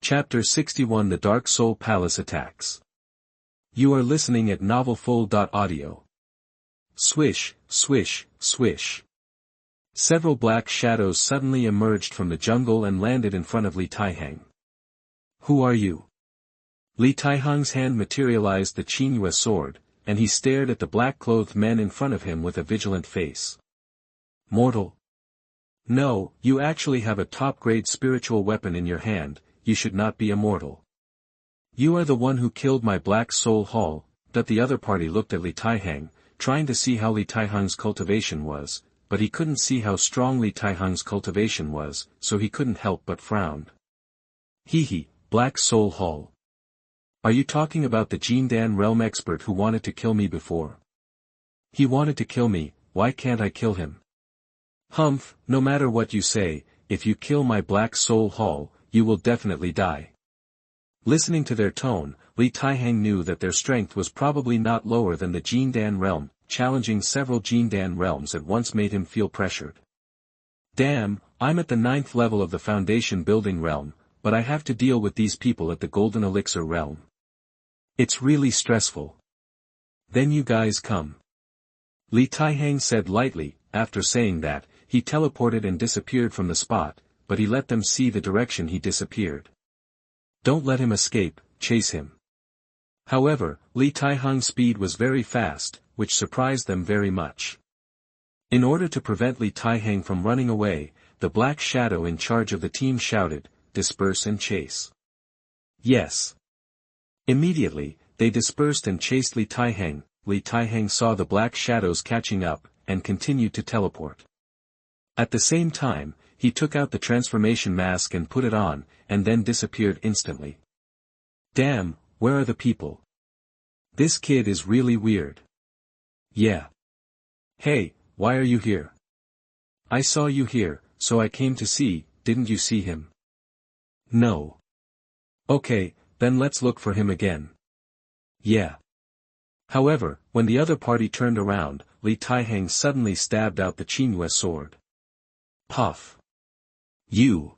Chapter 61 The Dark Soul Palace Attacks. You are listening at novelfull.audio. Swish, swish, swish. Several black shadows suddenly emerged from the jungle and landed in front of Li Taihang. Who are you? Li Taihang's hand materialized the Hunyuan sword, and he stared at the black-clothed men in front of him with a vigilant face. Mortal? No, you actually have a top-grade spiritual weapon in your hand. You should not be immortal. You are the one who killed my black soul hall. That the other party looked at Li Taihang, trying to see how Li Taihang's cultivation was, but he couldn't see how strong Li Taihang's cultivation was, so he couldn't help but frown. Hee, black soul hall. Are you talking about the Jindan realm expert who wanted to kill me before? He wanted to kill me, why can't I kill him? Humph, no matter what you say, if you kill my black soul hall, you will definitely die. Listening to their tone, Li Taihang knew that their strength was probably not lower than the Jindan realm. Challenging several Jindan realms at once made him feel pressured. Damn, I'm at the 9th level of the foundation building realm, but I have to deal with these people at the golden elixir realm. It's really stressful. Then you guys come. Li Taihang said lightly. After saying that, he teleported and disappeared from the spot, but he let them see the direction he disappeared. Don't let him escape, chase him. However, Li Taihang's speed was very fast, which surprised them very much. In order to prevent Li Taihang from running away, the black shadow in charge of the team shouted, "Disperse and chase." Yes. Immediately, they dispersed and chased Li Taihang. Li Taihang saw the black shadows catching up, and continued to teleport. At the same time, he took out the transformation mask and put it on, and then disappeared instantly. Damn, where are the people? This kid is really weird. Yeah. Hey, why are you here? I saw you here, so I came to see. Didn't you see him? No. Okay, then let's look for him again. Yeah. However, when the other party turned around, Li Taihang suddenly stabbed out the Hunyuan sword. Puff. You.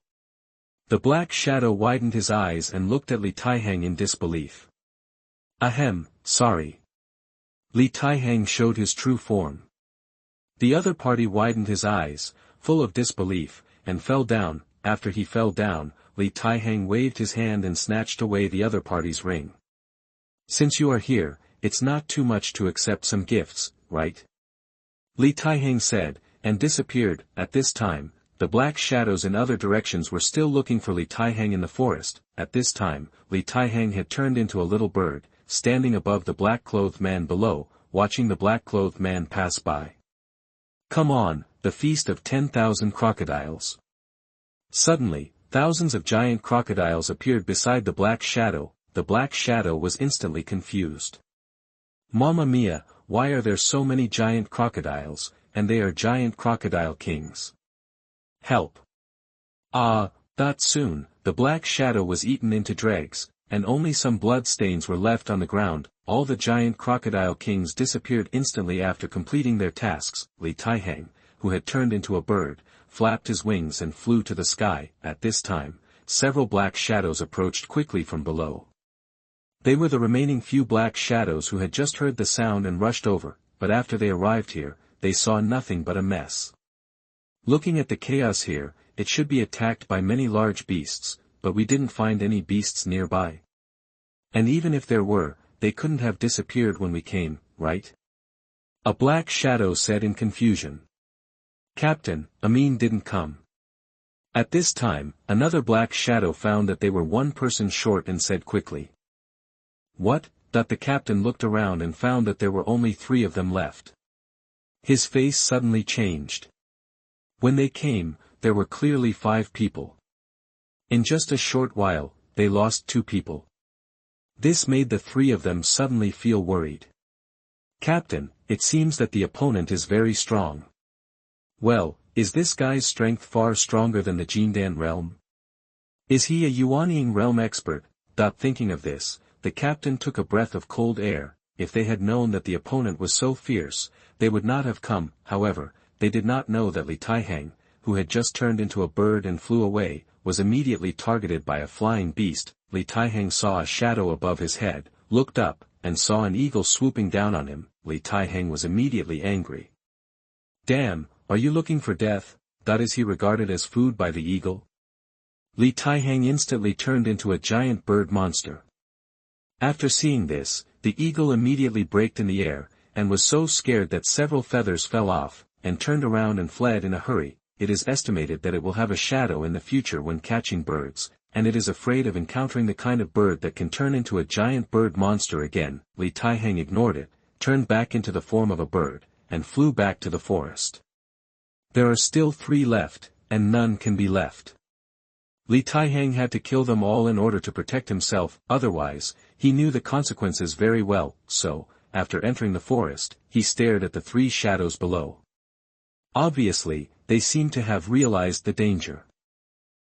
The black shadow widened his eyes and looked at Li Taihang in disbelief. Ahem, sorry. Li Taihang showed his true form. The other party widened his eyes, full of disbelief, and fell down. After he fell down, Li Taihang waved his hand and snatched away the other party's ring. Since you are here, it's not too much to accept some gifts, right? Li Taihang said, and disappeared. At this time, the black shadows in other directions were still looking for Li Taihang in the forest. At this time, Li Taihang had turned into a little bird, standing above the black-clothed man below, watching the black-clothed man pass by. Come on, the feast of 10,000 crocodiles. Suddenly, thousands of giant crocodiles appeared beside the black shadow. The black shadow was instantly confused. Mamma mia, why are there so many giant crocodiles, and they are giant crocodile kings? Help. That soon, the black shadow was eaten into dregs, and only some blood stains were left on the ground. All the giant crocodile kings disappeared instantly after completing their tasks. Li Taihang, who had turned into a bird, flapped his wings and flew to the sky. At this time, several black shadows approached quickly from below. They were the remaining few black shadows who had just heard the sound and rushed over, but after they arrived here, they saw nothing but a mess. Looking at the chaos here, it should be attacked by many large beasts, but we didn't find any beasts nearby. And even if there were, they couldn't have disappeared when we came, right? A black shadow said in confusion. Captain, Amin didn't come. At this time, another black shadow found that they were one person short and said quickly. What? That the captain looked around and found that there were only 3 of them left. His face suddenly changed. When they came, there were clearly 5 people. In just a short while, they lost 2 people. This made the 3 of them suddenly feel worried. Captain, it seems that the opponent is very strong. Well, is this guy's strength far stronger than the Jindan realm? Is he a Yuanying realm expert? Thinking of this, the captain took a breath of cold air. If they had known that the opponent was so fierce, they would not have come. However, they did not know that Li Taihang, who had just turned into a bird and flew away, was immediately targeted by a flying beast. Li Taihang saw a shadow above his head, looked up, and saw an eagle swooping down on him. Li Taihang was immediately angry. Damn, are you looking for death? Is he regarded as food by the eagle? Li Taihang instantly turned into a giant bird monster. After seeing this, the eagle immediately braked in the air, and was so scared that several feathers fell off, and turned around and fled in a hurry. It is estimated that it will have a shadow in the future when catching birds, and it is afraid of encountering the kind of bird that can turn into a giant bird monster again. Li Taihang ignored it, turned back into the form of a bird, and flew back to the forest. There are still 3 left, and none can be left. Li Taihang had to kill them all in order to protect himself, otherwise, he knew the consequences very well, so, after entering the forest, he stared at the 3 shadows below. Obviously, they seemed to have realized the danger.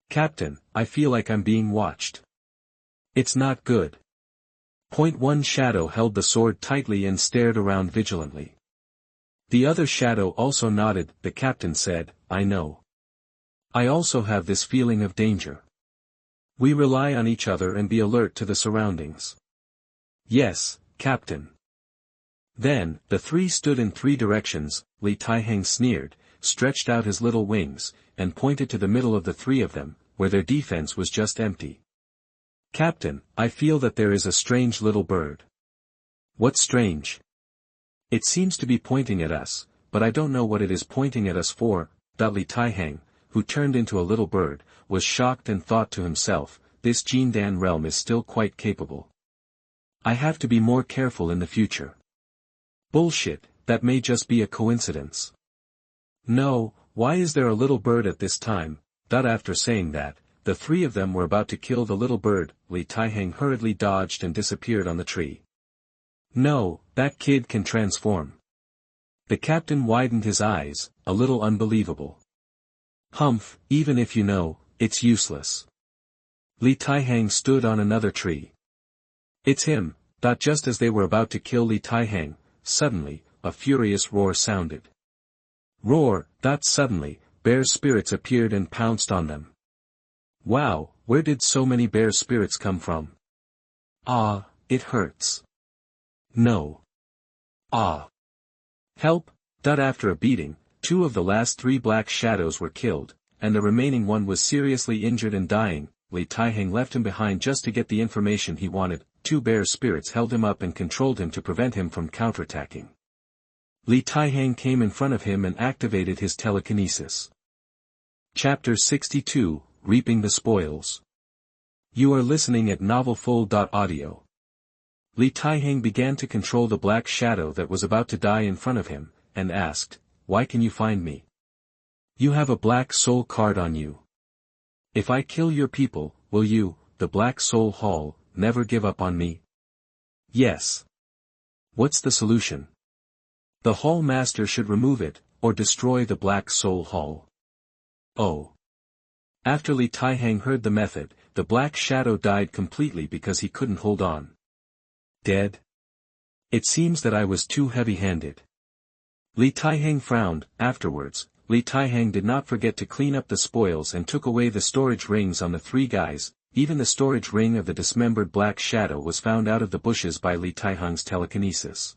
Captain, I feel like I'm being watched. It's not good. One shadow held the sword tightly and stared around vigilantly. The other shadow also nodded. The captain said, I know. I also have this feeling of danger. We rely on each other and be alert to the surroundings. Yes, Captain. Then, the 3 stood in 3 directions. Li Taihang sneered, stretched out his little wings, and pointed to the middle of the 3 of them, where their defense was just empty. Captain, I feel that there is a strange little bird. What strange? It seems to be pointing at us, but I don't know what it is pointing at us for. Li Taihang, who turned into a little bird, was shocked and thought to himself, this Jindan realm is still quite capable. I have to be more careful in the future. Bullshit, that may just be a coincidence. No, why is there a little bird at this time? After saying that, the 3 of them were about to kill the little bird. Li Taihang hurriedly dodged and disappeared on the tree. No, that kid can transform. The captain widened his eyes, a little unbelievable. Humph, even if you know, it's useless. Li Taihang stood on another tree. It's him. Just as they were about to kill Li Taihang, suddenly, a furious roar sounded. Roar. Suddenly, bear spirits appeared and pounced on them. Wow, where did so many bear spirits come from? Ah, it hurts. No. Ah. Help. After a beating, 2 of the last 3 black shadows were killed, and the remaining one was seriously injured and dying. Li Taihang left him behind just to get the information he wanted. 2 bear spirits held him up and controlled him to prevent him from counterattacking. Li Taihang came in front of him and activated his telekinesis. Chapter 62, Reaping the Spoils. You are listening at novelfull.audio. Li Taihang began to control the black shadow that was about to die in front of him, and asked, Why can you find me? You have a black soul card on you. If I kill your people, will you, the Black Soul Hall, never give up on me? Yes. What's the solution? The Hall Master should remove it, or destroy the Black Soul Hall. Oh. After Li Taihang heard the method, the black shadow died completely because he couldn't hold on. Dead? It seems that I was too heavy-handed. Li Taihang frowned. Afterwards, Li Taihang did not forget to clean up the spoils and took away the storage rings on the 3 guys. Even the storage ring of the dismembered black shadow was found out of the bushes by Li Taihang's telekinesis.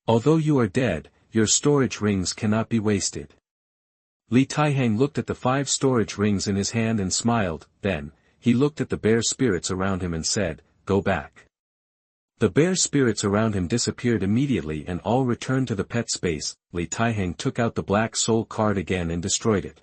Although you are dead, your storage rings cannot be wasted. Li Taihang looked at the 5 storage rings in his hand and smiled. Then, he looked at the bear spirits around him and said, Go back. The bear spirits around him disappeared immediately and all returned to the pet space. Li Taihang took out the black soul card again and destroyed it.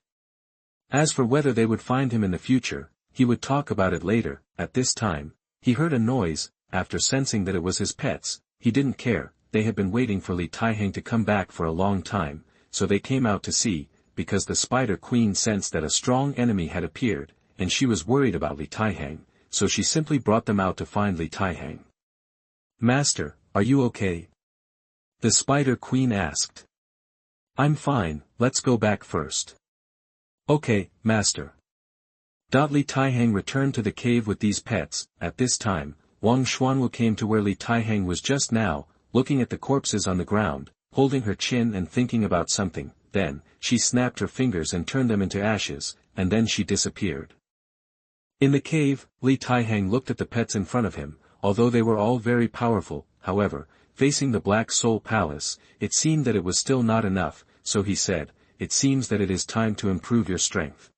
As for whether they would find him in the future, he would talk about it later. At this time, he heard a noise. After sensing that it was his pets, he didn't care. They had been waiting for Li Taihang to come back for a long time, so they came out to see, because the Spider Queen sensed that a strong enemy had appeared, and she was worried about Li Taihang, so she simply brought them out to find Li Taihang. Master, are you okay? The Spider Queen asked. I'm fine, let's go back first. Okay, Master. Li Taihang returned to the cave with these pets. At this time, Wang Xuanwu came to where Li Taihang was just now, looking at the corpses on the ground, holding her chin and thinking about something. Then, she snapped her fingers and turned them into ashes, and then she disappeared. In the cave, Li Taihang looked at the pets in front of him. Although they were all very powerful, however, facing the Black Soul Palace, it seemed that it was still not enough, so he said, "It seems that it is time to improve your strength."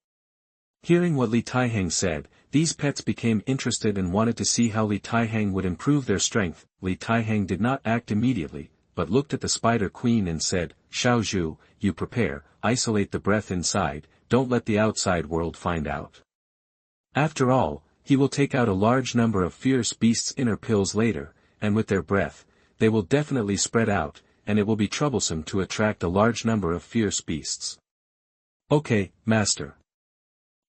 Hearing what Li Taihang said, these pets became interested and wanted to see how Li Taihang would improve their strength. Li Taihang did not act immediately, but looked at the Spider Queen and said, "Xiao Zhu, you prepare, isolate the breath inside, don't let the outside world find out." After all, he will take out a large number of fierce beasts' inner pills later, and with their breath, they will definitely spread out, and it will be troublesome to attract a large number of fierce beasts. "Okay, Master."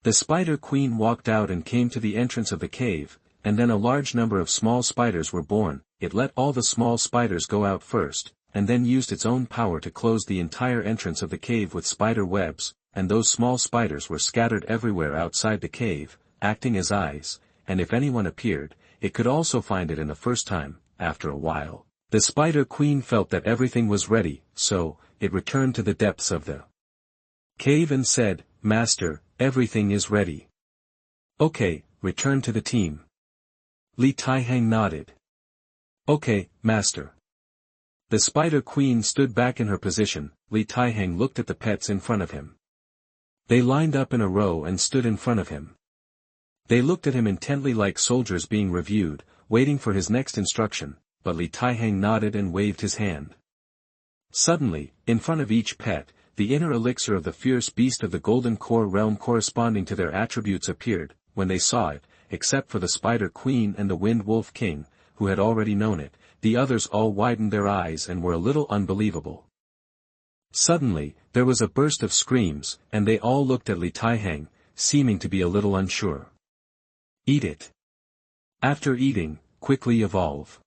The Spider Queen walked out and came to the entrance of the cave, and then a large number of small spiders were born. It let all the small spiders go out first, and then used its own power to close the entire entrance of the cave with spider webs, and those small spiders were scattered everywhere outside the cave, acting as eyes, and if anyone appeared, it could also find it in the first time. After a while, the Spider Queen felt that everything was ready, so, it returned to the depths of the cave and said, "Master, everything is ready." "Okay, return to the team." Li Taihang nodded. "Okay, Master." The Spider Queen stood back in her position. Li Taihang looked at the pets in front of him. They lined up in a row and stood in front of him. They looked at him intently like soldiers being reviewed, waiting for his next instruction, but Li Taihang nodded and waved his hand. Suddenly, in front of each pet, the inner elixir of the fierce beast of the Golden Core realm corresponding to their attributes appeared. When they saw it, except for the Spider Queen and the Wind Wolf King, who had already known it, the others all widened their eyes and were a little unbelievable. Suddenly, there was a burst of screams, and they all looked at Li Taihang, seeming to be a little unsure. "Eat it. After eating, quickly evolve."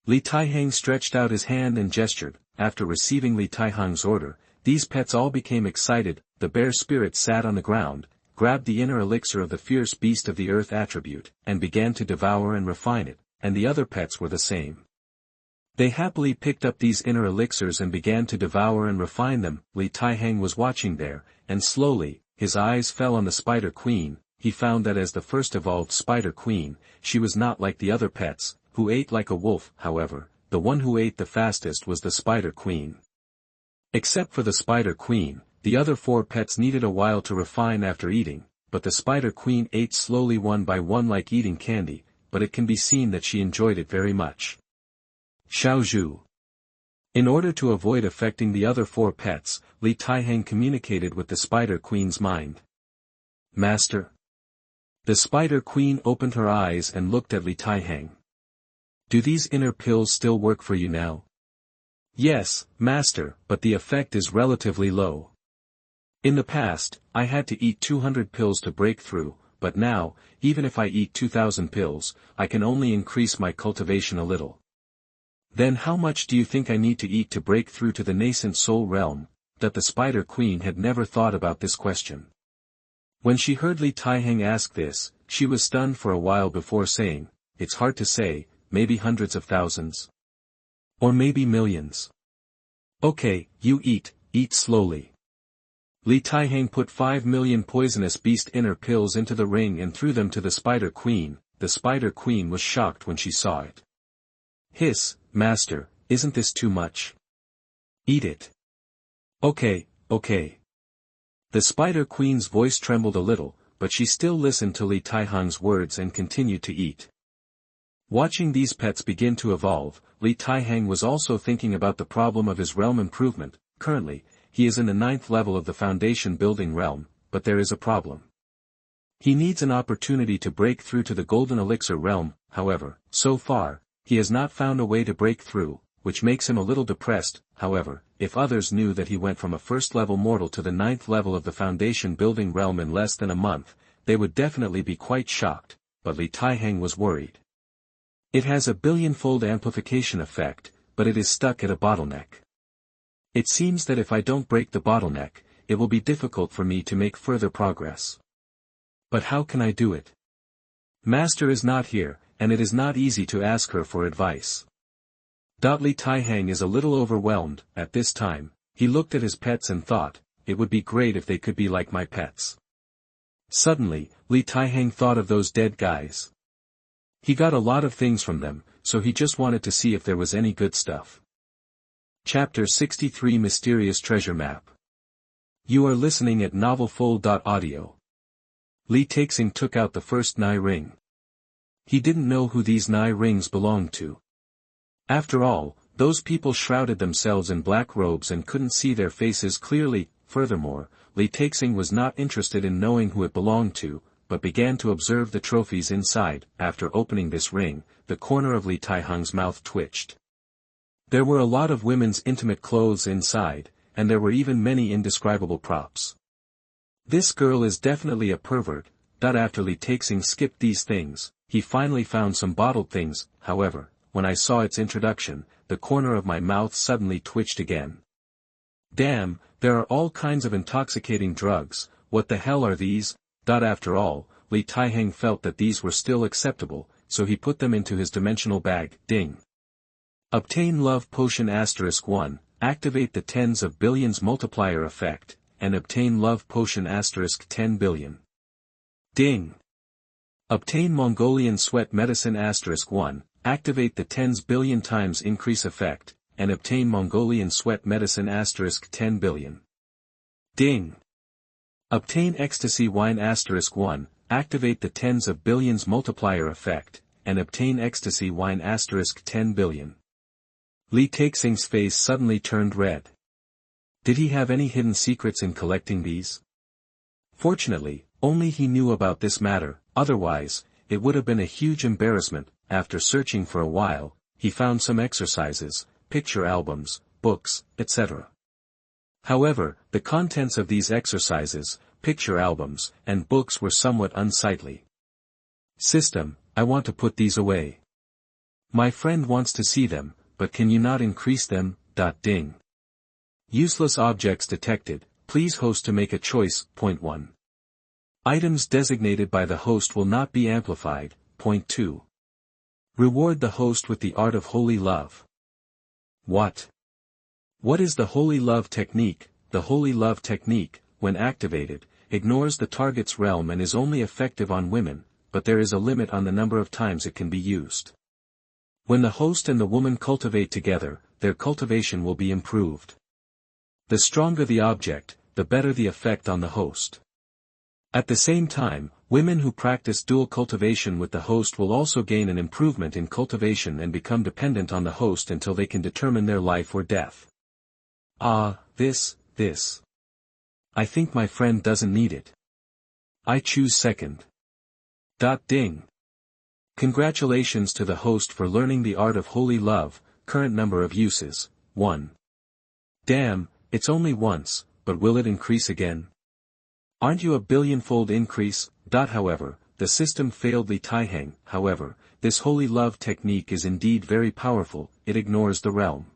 Li Taihang stretched out his hand and gestured. After receiving Li Taihang's order, these pets all became excited. The bear spirit sat on the ground, grabbed the inner elixir of the fierce beast of the earth attribute, and began to devour and refine it, and the other pets were the same. They happily picked up these inner elixirs and began to devour and refine them. Li Taihang was watching there, and slowly, his eyes fell on the Spider Queen. He found that as the first evolved Spider Queen, she was not like the other pets, who ate like a wolf. However, the one who ate the fastest was the Spider Queen. Except for the Spider Queen, the other four pets needed a while to refine after eating, but the Spider Queen ate slowly one by one like eating candy, but it can be seen that she enjoyed it very much. Xiao Zhu. In order to avoid affecting the other four pets, Li Taihang communicated with the Spider Queen's mind. "Master." The Spider Queen opened her eyes and looked at Li Taihang. "Do these inner pills still work for you now?" "Yes, Master, but the effect is relatively low. In the past, I had to eat 200 pills to break through, but now, even if I eat 2,000 pills, I can only increase my cultivation a little." "Then how much do you think I need to eat to break through to the nascent soul realm?" That the Spider Queen had never thought about this question. When she heard Li Taihang ask this, she was stunned for a while before saying, "It's hard to say, maybe hundreds of thousands. Or maybe millions." "Okay, you eat slowly." Li Taihang put 5 million poisonous beast inner pills into the ring and threw them to the Spider Queen. The Spider Queen was shocked when she saw it. "Hiss, Master, isn't this too much? Eat it." Okay. The Spider Queen's voice trembled a little, but she still listened to Li Taihang's words and continued to eat. Watching these pets begin to evolve, Li Taihang was also thinking about the problem of his realm improvement. Currently, he is in the 9th level of the foundation building realm, but there is a problem. He needs an opportunity to break through to the Golden Elixir realm. However, so far, he has not found a way to break through, which makes him a little depressed. However, if others knew that he went from a 1st-level mortal to the 9th level of the foundation building realm in less than a month, they would definitely be quite shocked, but Li Taihang was worried. It has a billion-fold amplification effect, but it is stuck at a bottleneck. It seems that if I don't break the bottleneck, it will be difficult for me to make further progress. But how can I do it? Master is not here, and it is not easy to ask her for advice. Li Taihang is a little overwhelmed. At this time, he looked at his pets and thought, it would be great if they could be like my pets. Suddenly, Taihang thought of those dead guys. He got a lot of things from them, so he just wanted to see if there was any good stuff. Chapter 63 Mysterious Treasure Map. You are listening at novelfull.audio. Taihang took out the first Nai ring. He didn't know who these Nai rings belonged to. After all, those people shrouded themselves in black robes and couldn't see their faces clearly. Furthermore, Taihang was not interested in knowing who it belonged to, but began to observe the trophies inside. After opening this ring, the corner of Taihang's mouth twitched. There were a lot of women's intimate clothes inside, and there were even many indescribable props. This girl is definitely a pervert. After Taihang skipped these things, he finally found some bottled things. However, when I saw its introduction, the corner of my mouth suddenly twitched again. Damn, there are all kinds of intoxicating drugs. What the hell are these? After all, Taihang felt that these were still acceptable, so he put them into his dimensional bag. Ding. Obtain Love Potion *1, activate the tens of billions multiplier effect, and obtain Love Potion *10 billion. Ding. Obtain Mongolian Sweat Medicine *1, activate the tens billion times increase effect, and obtain Mongolian Sweat Medicine *10 billion. Ding. Obtain Ecstasy Wine *1, activate the tens of billions multiplier effect, and obtain Ecstasy Wine *10 billion. Taihang's face suddenly turned red. Did he have any hidden secrets in collecting these? Fortunately, only he knew about this matter, otherwise, it would have been a huge embarrassment. After searching for a while, he found some exercises, picture albums, books, etc. However, the contents of these exercises, picture albums, and books were somewhat unsightly. System, I want to put these away. My friend wants to see them, but can you not increase them? Ding. Useless objects detected, please host to make a choice. Point 1. Items designated by the host will not be amplified. Point 2. Reward the host with the art of holy love. What? What is the holy love technique? The holy love technique, when activated, ignores the target's realm and is only effective on women, but there is a limit on the number of times it can be used. When the host and the woman cultivate together, their cultivation will be improved. The stronger the object, the better the effect on the host. At the same time, women who practice dual cultivation with the host will also gain an improvement in cultivation and become dependent on the host until they can determine their life or death. This. I think my friend doesn't need it. I choose second. Ding. Congratulations to the host for learning the art of holy love. Current number of uses, 1. Damn, it's only once, but will it increase again? Aren't you a billionfold increase? However, the system failed Taihang. However, this holy love technique is indeed very powerful, it ignores the realm.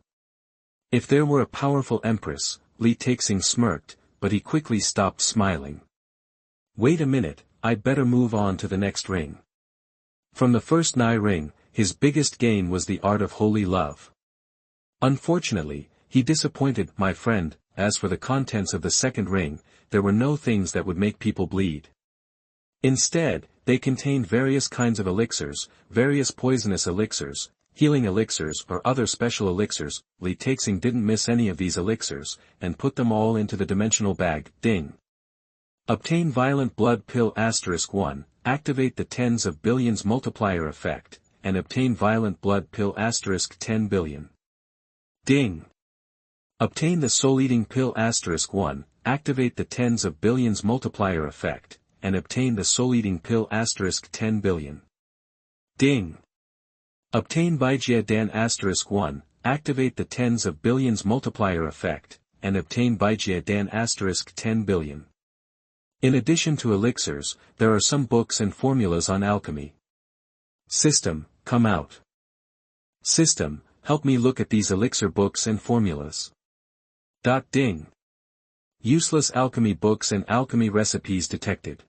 If there were a powerful empress, Taihang smirked, but he quickly stopped smiling. Wait a minute, I'd better move on to the next ring. From the first Nai ring, his biggest gain was the art of holy love. Unfortunately, he disappointed my friend. As for the contents of the second ring, there were no things that would make people bleed. Instead, they contained various kinds of elixirs, various poisonous elixirs, healing elixirs or other special elixirs. Taihang didn't miss any of these elixirs, and put them all into the dimensional bag. Ding. Obtain Violent Blood Pill *1, activate the tens of billions multiplier effect, and obtain Violent Blood Pill *10 billion. Ding. Obtain the Soul-Eating Pill *1, activate the tens of billions multiplier effect, and obtain the Soul-Eating Pill *10 billion. Ding. Obtain Baijia Dan *1, activate the tens of billions multiplier effect, and obtain Baijia Dan *10 billion. In addition to elixirs, there are some books and formulas on alchemy. System, come out. System, help me look at these elixir books and formulas. Ding. Useless alchemy books and alchemy recipes detected.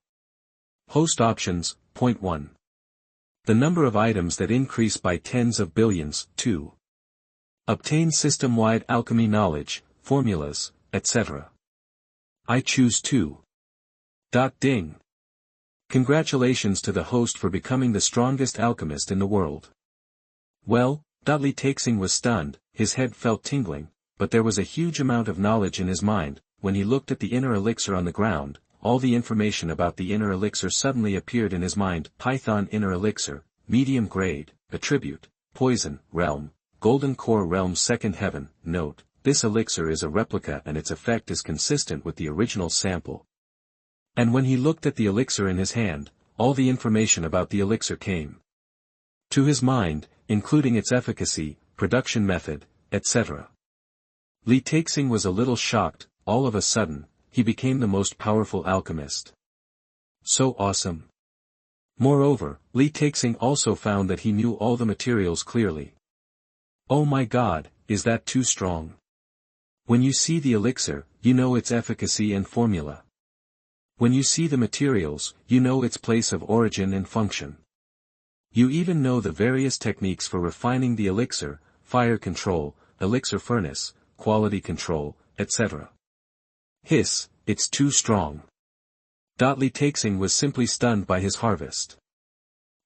Host options, point 1. The number of items that increase by tens of billions, 2. Obtain system-wide alchemy knowledge, formulas, etc. I choose 2. Ding. Congratulations to the host for becoming the strongest alchemist in the world. Well, Li Taixing was stunned, his head felt tingling, but there was a huge amount of knowledge in his mind. When he looked at the inner elixir on the ground, all the information about the inner elixir suddenly appeared in his mind. Python inner elixir, medium grade, attribute, poison, realm, golden core realm second heaven. Note, this elixir is a replica and its effect is consistent with the original sample. And when he looked at the elixir in his hand, all the information about the elixir came to his mind, including its efficacy, production method, etc. Li Taixing was a little shocked. All of a sudden, he became the most powerful alchemist. So awesome. Moreover, Li Taixing also found that he knew all the materials clearly. Oh my god, is that too strong? When you see the elixir, you know its efficacy and formula. When you see the materials, you know its place of origin and function. You even know the various techniques for refining the elixir, fire control, elixir furnace, quality control, etc. Hiss, it's too strong. Li Taixing was simply stunned by his harvest.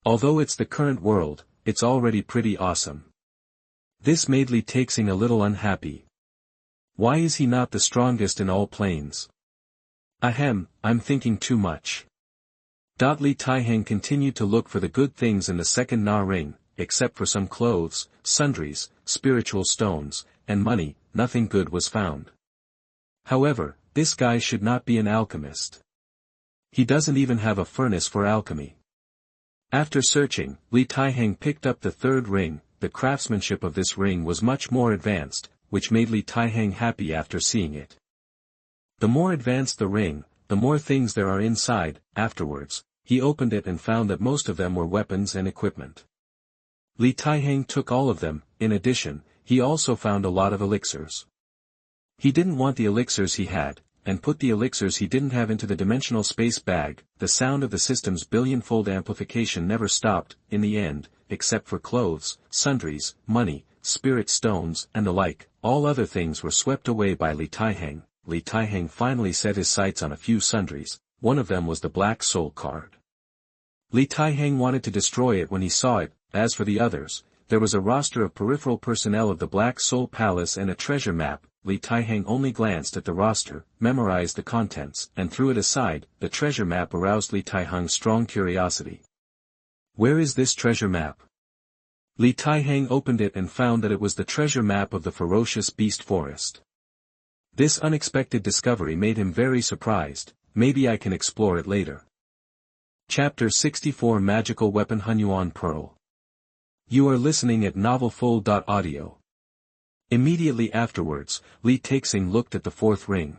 Although it's the current world, it's already pretty awesome. This made Li Taixing a little unhappy. Why is he not the strongest in all planes? Ahem, I'm thinking too much. Li Taihang continued to look for the good things in the second Na ring, except for some clothes, sundries, spiritual stones, and money. Nothing good was found. However, this guy should not be an alchemist. He doesn't even have a furnace for alchemy. After searching, Li Taihang picked up the third ring. The craftsmanship of this ring was much more advanced, which made Li Taihang happy after seeing it. The more advanced the ring, the more things there are inside. Afterwards, he opened it and found that most of them were weapons and equipment. Li Taihang took all of them. In addition, he also found a lot of elixirs. He didn't want the elixirs he had, and put the elixirs he didn't have into the dimensional space bag. The sound of the system's billion-fold amplification never stopped. In the end, except for clothes, sundries, money, spirit stones, and the like, all other things were swept away by Li Taihang. Li Taihang finally set his sights on a few sundries. One of them was the Black Soul card. Li Taihang wanted to destroy it when he saw it. As for the others, there was a roster of peripheral personnel of the Black Soul Palace and a treasure map. Li Taihang only glanced at the roster, memorized the contents, and threw it aside. The treasure map aroused Li Taihang's strong curiosity. Where is this treasure map? Li Taihang opened it and found that it was the treasure map of the ferocious beast forest. This unexpected discovery made him very surprised. Maybe I can explore it later. Chapter 64 Magical Weapon Hunyuan Pearl. You are listening at novelfull.audio. Immediately afterwards, Li Taixing looked at the fourth ring.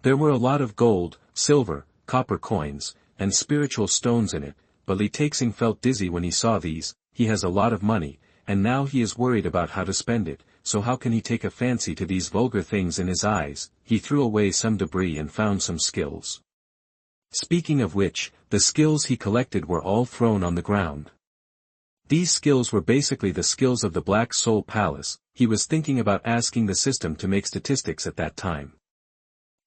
There were a lot of gold, silver, copper coins, and spiritual stones in it, but Li Taixing felt dizzy when he saw these. He has a lot of money, and now he is worried about how to spend it, so how can he take a fancy to these vulgar things in his eyes? He threw away some debris and found some skills. Speaking of which, the skills he collected were all thrown on the ground. These skills were basically the skills of the Black Soul Palace. He was thinking about asking the system to make statistics at that time.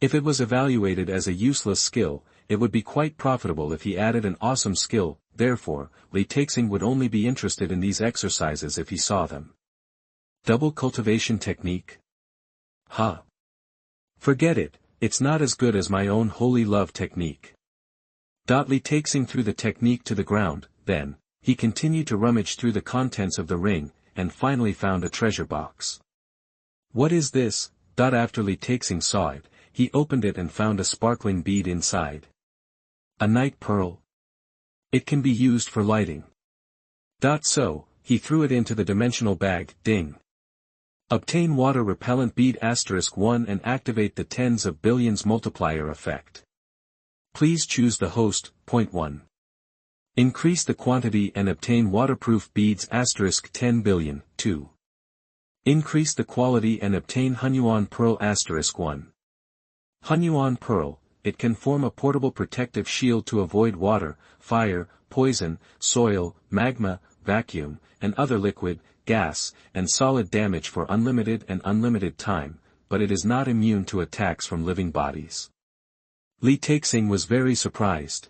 If it was evaluated as a useless skill, it would be quite profitable if he added an awesome skill. Therefore, Li Taixing would only be interested in these exercises if he saw them. Double cultivation technique? Ha! Forget it, it's not as good as my own holy love technique. Li Taixing threw the technique to the ground. Then, he continued to rummage through the contents of the ring, and finally found a treasure box. What is this? After Li Taixing saw it, he opened it and found a sparkling bead inside. A night pearl? It can be used for lighting. So, he threw it into the dimensional bag. Ding. Obtain water repellent bead *1 and activate the tens of billions multiplier effect. Please choose the host. Point 1. Increase the quantity and obtain waterproof beads *10 billion. 2. Increase the quality and obtain Hunyuan Pearl *1. Hunyuan Pearl, it can form a portable protective shield to avoid water, fire, poison, soil, magma, vacuum, and other liquid, gas, and solid damage for unlimited time, but it is not immune to attacks from living bodies. Li Taixing was very surprised.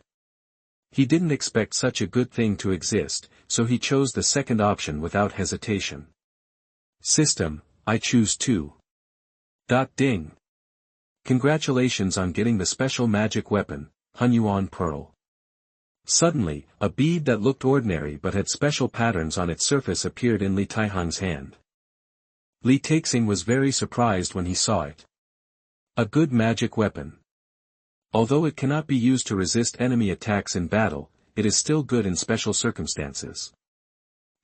He didn't expect such a good thing to exist, so he chose the second option without hesitation. System, I choose 2. Ding. Congratulations on getting the special magic weapon, Hunyuan Pearl. Suddenly, a bead that looked ordinary but had special patterns on its surface appeared in Li Taihang's hand. Li Taixing was very surprised when he saw it. A good magic weapon. Although it cannot be used to resist enemy attacks in battle, it is still good in special circumstances.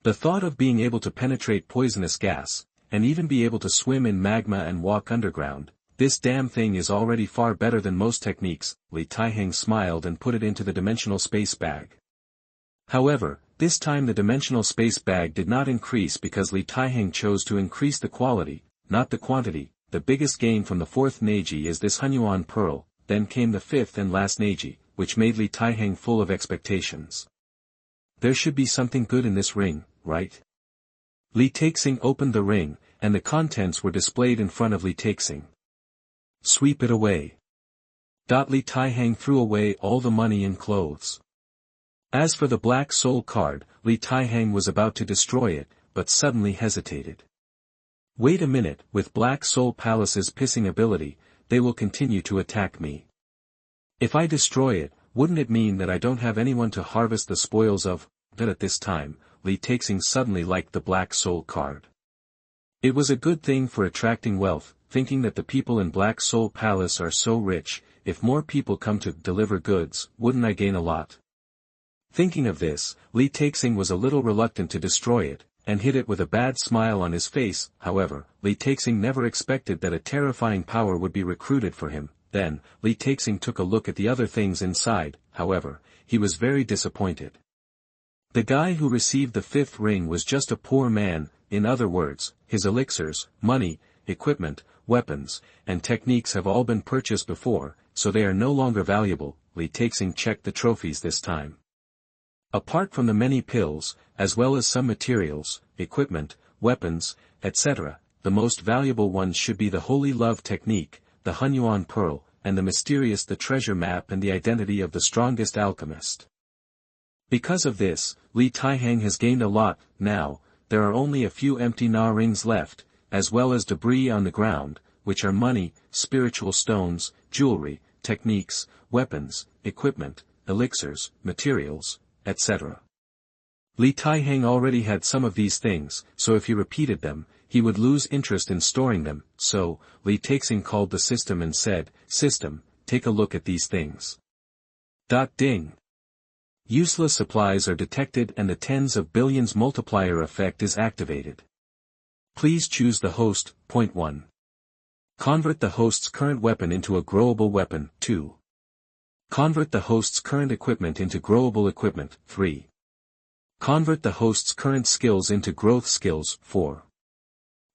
The thought of being able to penetrate poisonous gas, and even be able to swim in magma and walk underground, this damn thing is already far better than most techniques. Li Taihang smiled and put it into the dimensional space bag. However, this time the dimensional space bag did not increase because Li Taihang chose to increase the quality, not the quantity. The biggest gain from the 4th Neji is this Hunyuan Pearl, then came the 5th and last Neji, which made Li Taihang full of expectations. There should be something good in this ring, right? Li Taixing opened the ring, and the contents were displayed in front of Li Taixing. Sweep it away. Li Taihang threw away all the money and clothes. As for the Black Soul card, Li Taihang was about to destroy it, but suddenly hesitated. Wait a minute, with Black Soul Palace's pissing ability, they will continue to attack me. If I destroy it, wouldn't it mean that I don't have anyone to harvest the spoils of? But at this time, Li Taixing suddenly liked the Black Soul card. It was a good thing for attracting wealth, thinking that the people in Black Soul Palace are so rich. If more people come to deliver goods, wouldn't I gain a lot? Thinking of this, Li Taixing was a little reluctant to destroy it, and hid it with a bad smile on his face. However, Li Taixing never expected that a terrifying power would be recruited for him. Then, Li Taixing took a look at the other things inside. However, he was very disappointed. The guy who received the 5th ring was just a poor man. In other words, his elixirs, money, equipment, weapons, and techniques have all been purchased before, so they are no longer valuable. Li Taixing checked the trophies this time. Apart from the many pills, as well as some materials, equipment, weapons, etc., the most valuable ones should be the Holy Love Technique, the Hunyuan Pearl, and the Treasure Map and the identity of the strongest alchemist. Because of this, Li Taihang has gained a lot. Now, there are only a few empty Na rings left, as well as debris on the ground, which are money, spiritual stones, jewelry, techniques, weapons, equipment, elixirs, materials, etc. Li Taihang already had some of these things, so if he repeated them, he would lose interest in storing them. So, Li Taixing called the system and said, "System, take a look at these things." Ding. Useless supplies are detected and the tens of billions multiplier effect is activated. Please choose the host. Point 1. Convert the host's current weapon into a growable weapon. 2. Convert the host's current equipment into growable equipment. 3. Convert the host's current skills into growth skills. 4.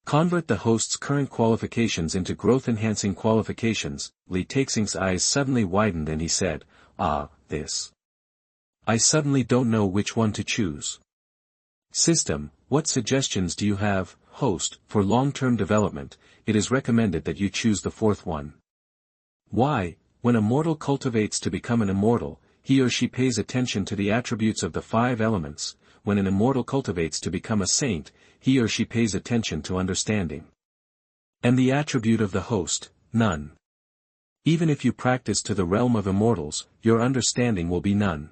Convert the host's current qualifications into growth-enhancing qualifications. Li Taixing's eyes suddenly widened and he said, this. I suddenly don't know which one to choose. System, what suggestions do you have? Host, for long-term development, it is recommended that you choose the 4th one. Why? When a mortal cultivates to become an immortal, he or she pays attention to the attributes of the 5 elements. When an immortal cultivates to become a saint, he or she pays attention to understanding. And the attribute of the host, none. Even if you practice to the realm of immortals, your understanding will be none.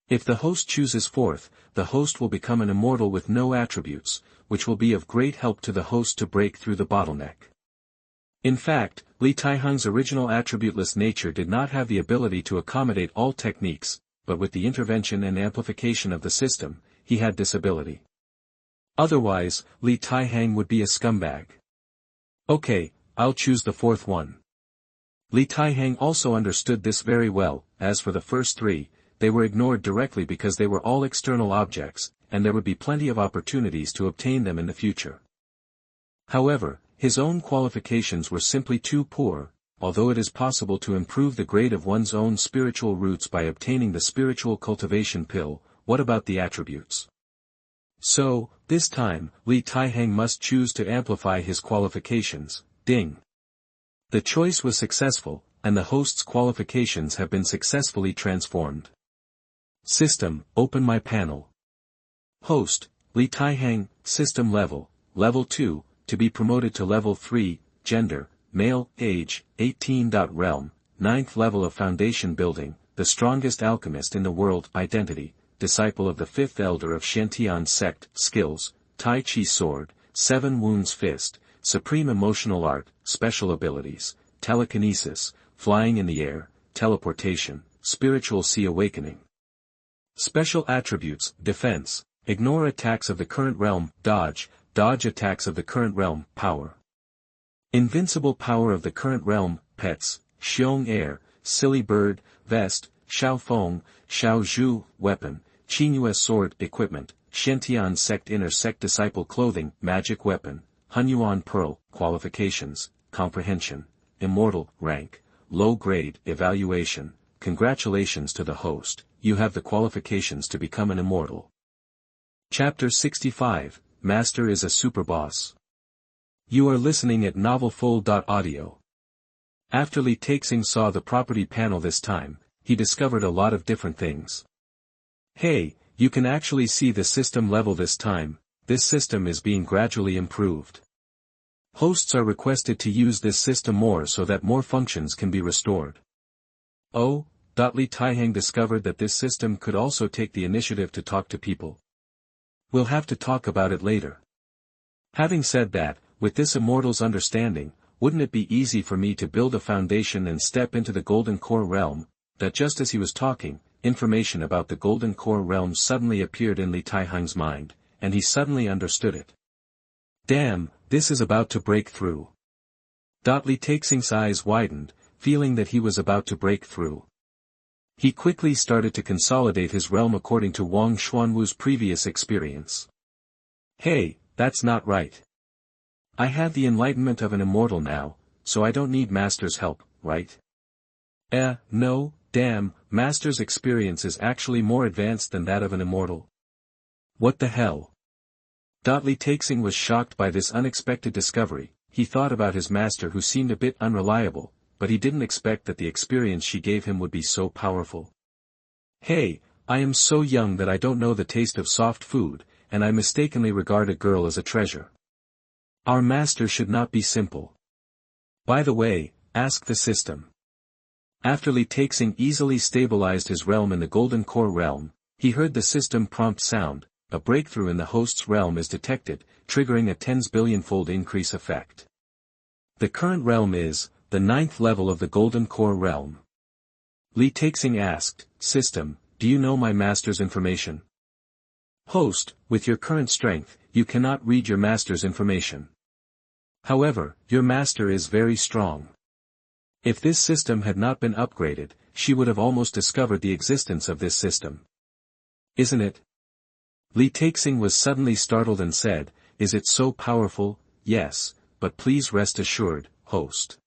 If the host chooses 4th, the host will become an immortal with no attributes, which will be of great help to the host to break through the bottleneck. In fact, Li Taihang's original attributeless nature did not have the ability to accommodate all techniques, but with the intervention and amplification of the system, he had this ability. Otherwise, Li Taihang would be a scumbag. Okay, I'll choose the 4th one. Li Taihang also understood this very well. As for the first 3, they were ignored directly because they were all external objects, and there would be plenty of opportunities to obtain them in the future. However, his own qualifications were simply too poor. Although it is possible to improve the grade of one's own spiritual roots by obtaining the spiritual cultivation pill, what about the attributes? So, this time, Li Taihang must choose to amplify his qualifications. Ding. The choice was successful, and the host's qualifications have been successfully transformed. System, open my panel. Host, Li Taihang, system level 2, to be promoted to level 3, gender, male, age, 18. Realm, 9th level of foundation building, the strongest alchemist in the world, identity, disciple of the 5th elder of Xianxia sect, skills, Tai Chi sword, 7 wounds fist, supreme emotional art, special abilities, telekinesis, flying in the air, teleportation, spiritual sea awakening. Special attributes, defense, ignore attacks of the current realm, dodge attacks of the current realm, power. Invincible power of the current realm, pets, Xiong air, silly bird, vest, Xiao Feng, Xiao Zhu, weapon, Hunyuan sword, equipment, Xianxia sect inner sect disciple clothing, magic weapon, Hunyuan pearl, qualifications, comprehension, immortal, rank, low grade, evaluation. Congratulations to the host, you have the qualifications to become an immortal. Chapter 65, Master is a super boss. You are listening at novelfull.audio. After Li Taixing saw the property panel this time, he discovered a lot of different things. Hey, you can actually see the system level this time. This system is being gradually improved. Hosts are requested to use this system more so that more functions can be restored. Oh, Li Taihang discovered that this system could also take the initiative to talk to people. We'll have to talk about it later. Having said that, with this immortal's understanding, wouldn't it be easy for me to build a foundation and step into the Golden Core realm? That just as he was talking, information about the Golden Core realm suddenly appeared in Li Taihang's mind, and he suddenly understood it. Damn, this is about to break through. Li Taixing's eyes widened, feeling that he was about to break through. He quickly started to consolidate his realm according to Wang Xuanwu's previous experience. Hey, that's not right. I have the enlightenment of an immortal now, so I don't need Master's help, right? No, damn, Master's experience is actually more advanced than that of an immortal. What the hell? Li Taixing was shocked by this unexpected discovery. He thought about his master who seemed a bit unreliable, but he didn't expect that the experience she gave him would be so powerful. Hey, I am so young that I don't know the taste of soft food, and I mistakenly regard a girl as a treasure. Our master should not be simple. By the way, ask the system. After Li Taixing easily stabilized his realm in the Golden Core realm, he heard the system prompt sound, a breakthrough in the host's realm is detected, triggering a 10 billion-fold increase effect. The current realm is the 9th level of the Golden Core realm. Li Taixing asked, System, do you know my master's information? Host, with your current strength, you cannot read your master's information. However, your master is very strong. If this system had not been upgraded, she would have almost discovered the existence of this system. Isn't it? Li Taixing was suddenly startled and said, Is it so powerful? Yes, but please rest assured, host.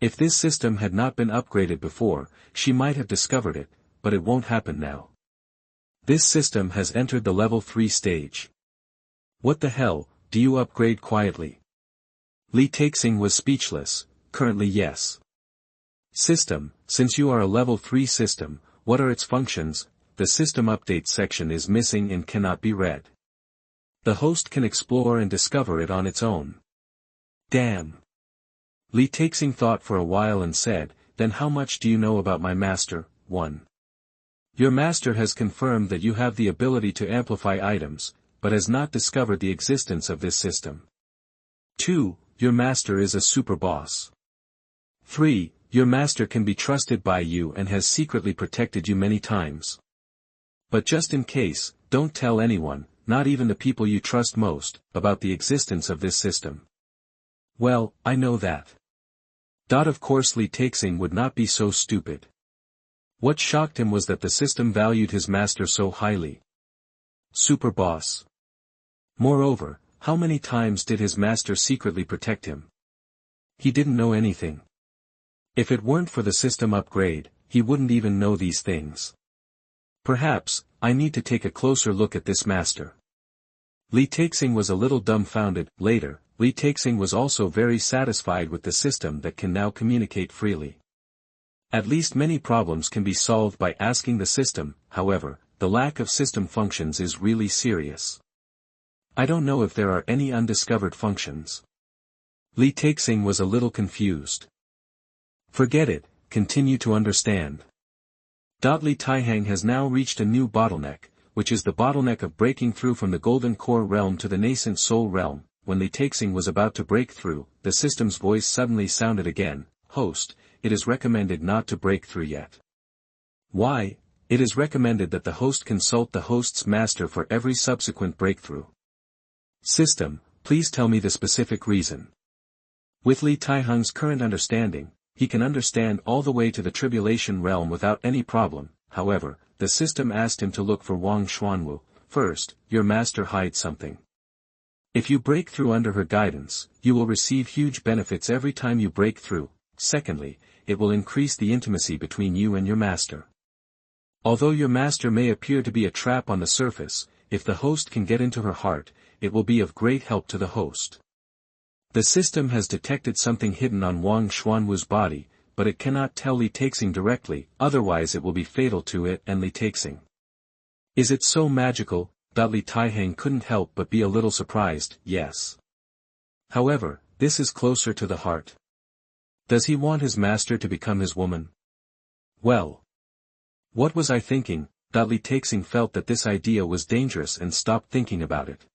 If this system had not been upgraded before, she might have discovered it, but it won't happen now. This system has entered the level 3 stage. What the hell, do you upgrade quietly? Li Taixing was speechless. Currently yes. System, since you are a level 3 system, what are its functions? The system update section is missing and cannot be read. The host can explore and discover it on its own. Damn. Li Taixing thought for a while and said, Then how much do you know about my master? 1. Your master has confirmed that you have the ability to amplify items, but has not discovered the existence of this system. 2. Your master is a super boss. 3. Your master can be trusted by you and has secretly protected you many times. But just in case, don't tell anyone, not even the people you trust most, about the existence of this system. Well, I know that. Of course Li Taixing would not be so stupid. What shocked him was that the system valued his master so highly. Super boss. Moreover, how many times did his master secretly protect him? He didn't know anything. If it weren't for the system upgrade, he wouldn't even know these things. Perhaps, I need to take a closer look at this master. Li Taixing was a little dumbfounded. Later, Li Taixing was also very satisfied with the system that can now communicate freely. At least many problems can be solved by asking the system, however, the lack of system functions is really serious. I don't know if there are any undiscovered functions. Li Taixing was a little confused. Forget it, continue to understand. Li Taihang has now reached a new bottleneck, which is the bottleneck of breaking through from the Golden Core realm to the nascent Soul realm. When Li Taixing was about to break through, the system's voice suddenly sounded again, "Host, it is recommended not to break through yet." Why? It is recommended that the host consult the host's master for every subsequent breakthrough. System, please tell me the specific reason. With Li Taihang's current understanding, he can understand all the way to the tribulation realm without any problem. However, the system asked him to look for Wang Xuanwu. First, your master hides something. If you break through under her guidance, you will receive huge benefits every time you break through. Secondly, it will increase the intimacy between you and your master. Although your master may appear to be a trap on the surface, if the host can get into her heart, it will be of great help to the host. The system has detected something hidden on Wang Xuanwu's body, but it cannot tell Li Taixing directly, otherwise it will be fatal to it and Li Taixing. Is it so magical? Li Taihang couldn't help but be a little surprised. Yes. However, this is closer to the heart. Does he want his master to become his woman? Well. What was I thinking? Li Taixing felt that this idea was dangerous and stopped thinking about it.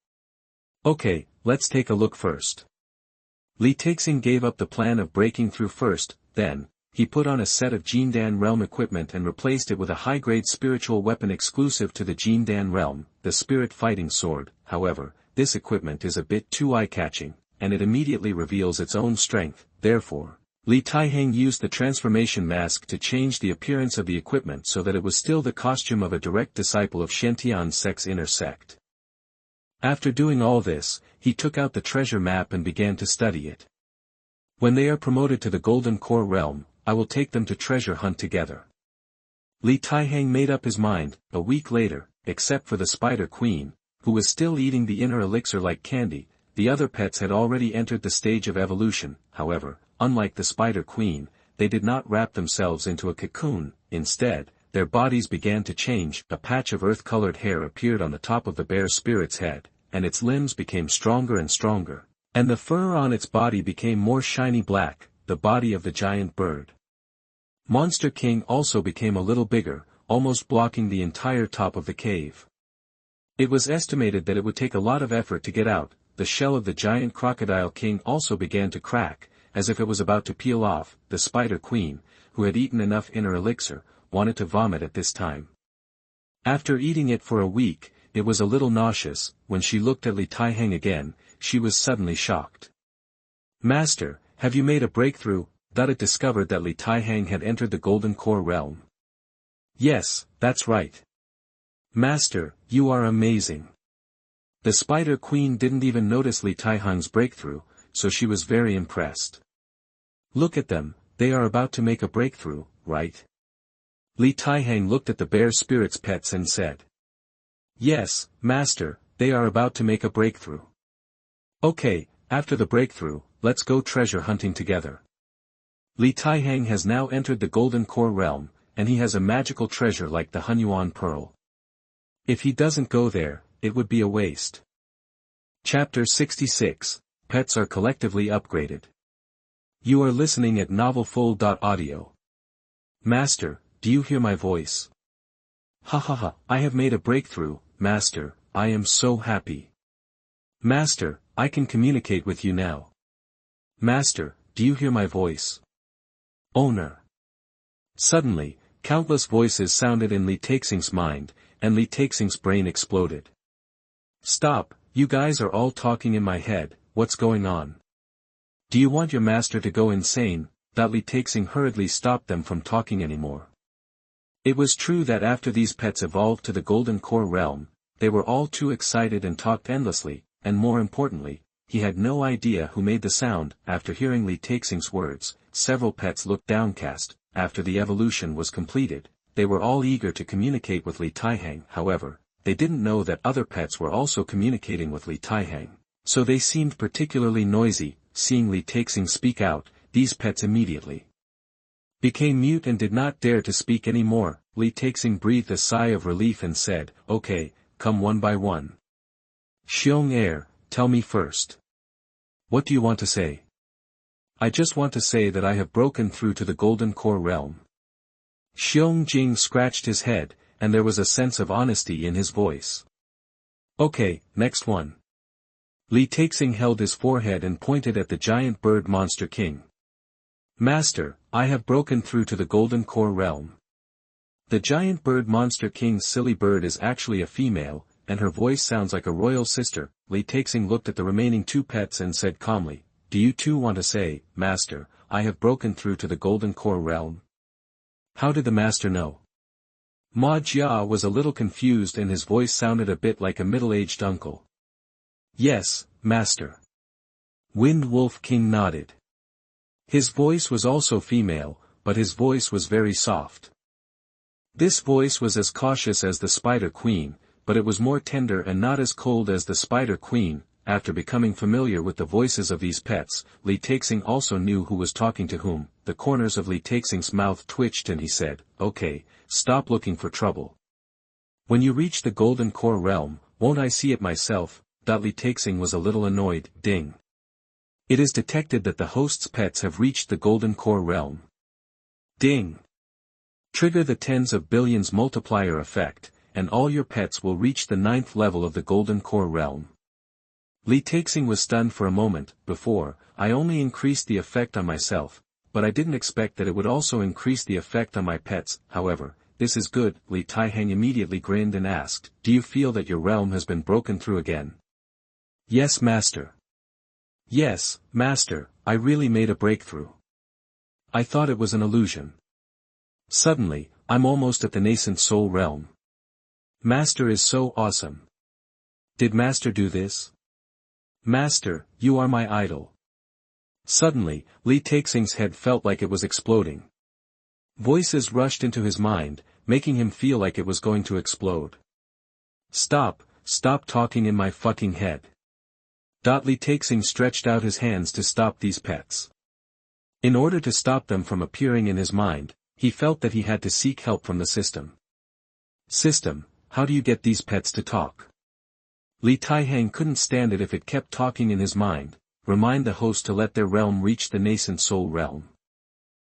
Okay, let's take a look first. Li Taixing gave up the plan of breaking through first, then, he put on a set of Jindan realm equipment and replaced it with a high-grade spiritual weapon exclusive to the Jindan realm, the spirit fighting sword. However, this equipment is a bit too eye-catching, and it immediately reveals its own strength. Therefore, Li Taihang used the transformation mask to change the appearance of the equipment so that it was still the costume of a direct disciple of Xianxian sect's inner sect. After doing all this, he took out the treasure map and began to study it. When they are promoted to the Golden Core realm, I will take them to treasure hunt together. Li Taihang made up his mind. A week later, except for the Spider Queen, who was still eating the inner elixir like candy, the other pets had already entered the stage of evolution. However, unlike the Spider Queen, they did not wrap themselves into a cocoon. Instead, their bodies began to change. A patch of earth-colored hair appeared on the top of the bear spirit's head, and its limbs became stronger and stronger, and the fur on its body became more shiny black, the body of the giant bird. Monster King also became a little bigger, almost blocking the entire top of the cave. It was estimated that it would take a lot of effort to get out. The shell of the giant crocodile king also began to crack, as if it was about to peel off. The Spider Queen, who had eaten enough inner elixir, wanted to vomit at this time. After eating it for a week, it was a little nauseous. When she looked at Li Taihang again, she was suddenly shocked. Master, have you made a breakthrough? It discovered that Li Taihang had entered the Golden Core realm. Yes, that's right. Master, you are amazing. The Spider Queen didn't even notice Li Taihang's breakthrough, so she was very impressed. Look at them, they are about to make a breakthrough, right? Li Taihang looked at the bear spirit's pets and said. Yes, Master, they are about to make a breakthrough. Okay, after the breakthrough, let's go treasure hunting together. Li Taihang has now entered the Golden Core realm, and he has a magical treasure like the Hunyuan pearl. If he doesn't go there, it would be a waste. Chapter 66, Pets are collectively upgraded. You are listening at novelfull.audio. Master, do you hear my voice? Ha ha ha, I have made a breakthrough, Master, I am so happy. Master, I can communicate with you now. Master, do you hear my voice? Owner. Suddenly, countless voices sounded in Li Taixing's mind, and Li Taixing's brain exploded. Stop, you guys are all talking in my head, what's going on? Do you want your master to go insane? Li Taixing hurriedly stopped them from talking anymore. It was true that after these pets evolved to the Golden Core realm, they were all too excited and talked endlessly, and more importantly, he had no idea who made the sound. After hearing Li Taixing's words, several pets looked downcast. After the evolution was completed, they were all eager to communicate with Li Taihang. However, they didn't know that other pets were also communicating with Li Taihang, so they seemed particularly noisy. Seeing Li Taixing speak out, these pets immediately became mute and did not dare to speak any more. Li Taixing breathed a sigh of relief and said, "Okay, come one by one. Xiong Air, tell me first. What do you want to say?" "I just want to say that I have broken through to the Golden Core realm." Xiong Jing scratched his head, and there was a sense of honesty in his voice. "Okay, next one." Li Taixing held his forehead and pointed at the giant bird monster king. "Master, I have broken through to the Golden Core realm." The giant bird monster king's silly bird is actually a female, and her voice sounds like a royal sister. Li Taixing looked at the remaining two pets and said calmly, "Do you too want to say, Master, I have broken through to the Golden Core realm?" "How did the master know?" Ma Jia was a little confused and his voice sounded a bit like a middle-aged uncle. "Yes, master." Wind Wolf King nodded. His voice was also female, but his voice was very soft. This voice was as cautious as the Spider Queen, but it was more tender and not as cold as the Spider Queen. After becoming familiar with the voices of these pets, Li Taixing also knew who was talking to whom. The corners of Li Taixing's mouth twitched and he said, "Okay, stop looking for trouble. When you reach the Golden Core realm, won't I see it myself?" Li Taixing was a little annoyed. Ding. It is detected that the host's pets have reached the Golden Core realm. Ding. Trigger the tens of billions multiplier effect, and all your pets will reach the 9th level of the Golden Core realm. Li Taixing was stunned for a moment. Before, I only increased the effect on myself, but I didn't expect that it would also increase the effect on my pets. However, this is good. Li Taihang immediately grinned and asked, "Do you feel that your realm has been broken through again?" "Yes, master." "Yes, master, I really made a breakthrough. I thought it was an illusion. Suddenly, I'm almost at the nascent soul realm. Master is so awesome. Did master do this?" "Master, you are my idol." Suddenly, Li Taixing's head felt like it was exploding. Voices rushed into his mind, making him feel like it was going to explode. Stop talking in my fucking head." Li Taixing stretched out his hands to stop these pets. In order to stop them from appearing in his mind, he felt that he had to seek help from the system. "System, how do you get these pets to talk?" Li Taihang couldn't stand it if it kept talking in his mind. Remind the host to let their realm reach the nascent soul realm.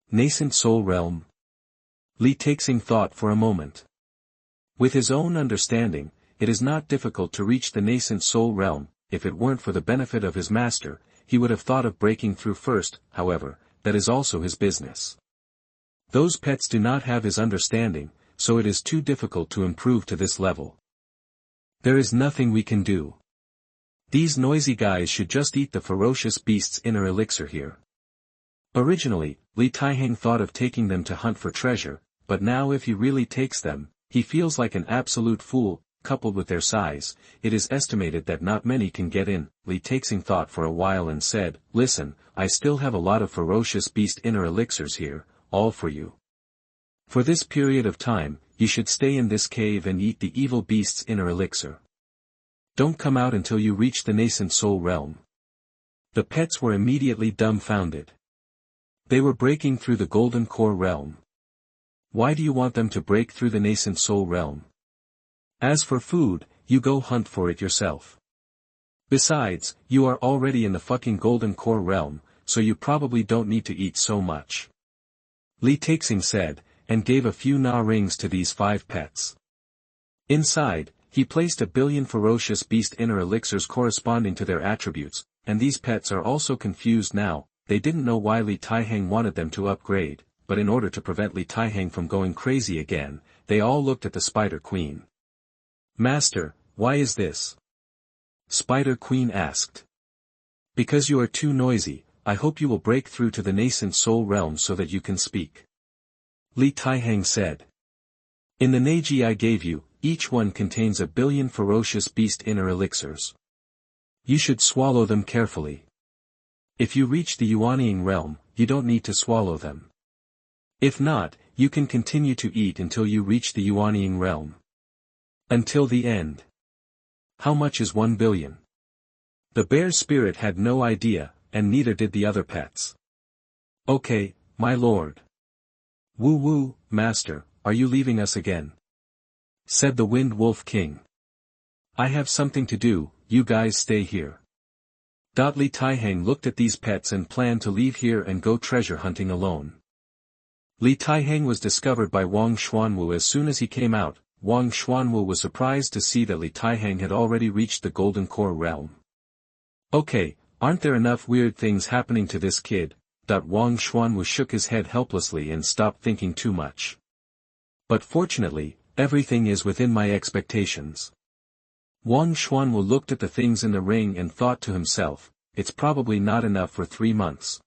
Nascent soul realm? Li Taixing thought for a moment. With his own understanding, it is not difficult to reach the nascent soul realm. If it weren't for the benefit of his master, he would have thought of breaking through first. However, that is also his business. Those pets do not have his understanding, so it is too difficult to improve to this level. There is nothing we can do. These noisy guys should just eat the ferocious beast's inner elixir here. Originally, Li Taihang thought of taking them to hunt for treasure, but now if he really takes them, he feels like an absolute fool. Coupled with their size, it is estimated that not many can get in. Li Taixing thought for a while and said, "Listen, I still have a lot of ferocious beast inner elixirs here, all for you. For this period of time, you should stay in this cave and eat the evil beast's inner elixir. Don't come out until you reach the nascent soul realm." The pets were immediately dumbfounded. They were breaking through the Golden Core realm. Why do you want them to break through the nascent soul realm? As for food, you go hunt for it yourself. Besides, you are already in the fucking Golden Core realm, so you probably don't need to eat so much. Li Taixing said, and gave a few Na rings to these 5 pets. Inside, he placed 1 billion ferocious beast inner elixirs corresponding to their attributes, and these pets are also confused now. They didn't know why Li Taihang wanted them to upgrade, but in order to prevent Li Taihang from going crazy again, they all looked at the Spider Queen. "Master, why is this?" Spider Queen asked. "Because you are too noisy. I hope you will break through to the nascent soul realm so that you can speak." Li Taihang said. "In the Neji I gave you, each one contains 1 billion ferocious beast inner elixirs. You should swallow them carefully. If you reach the Yuanying realm, you don't need to swallow them. If not, you can continue to eat until you reach the Yuanying realm. Until the end. How much is 1 billion? The bear spirit had no idea, and neither did the other pets. "Okay, my lord. Woo woo, master, are you leaving us again? Said the Wind Wolf King. I have something to do, you guys stay here. Li Taihang looked at these pets and planned to leave here and go treasure hunting alone. Li Taihang was discovered by Wang Xuanwu as soon as he came out. Wang Xuanwu was surprised to see that Li Taihang had already reached the Golden Core realm. Okay, aren't there enough weird things happening to this kid? Wang Xuanwu shook his head helplessly and stopped thinking too much. But fortunately, everything is within my expectations. Wang Xuanwu looked at the things in the ring and thought to himself, it's probably not enough for 3 months.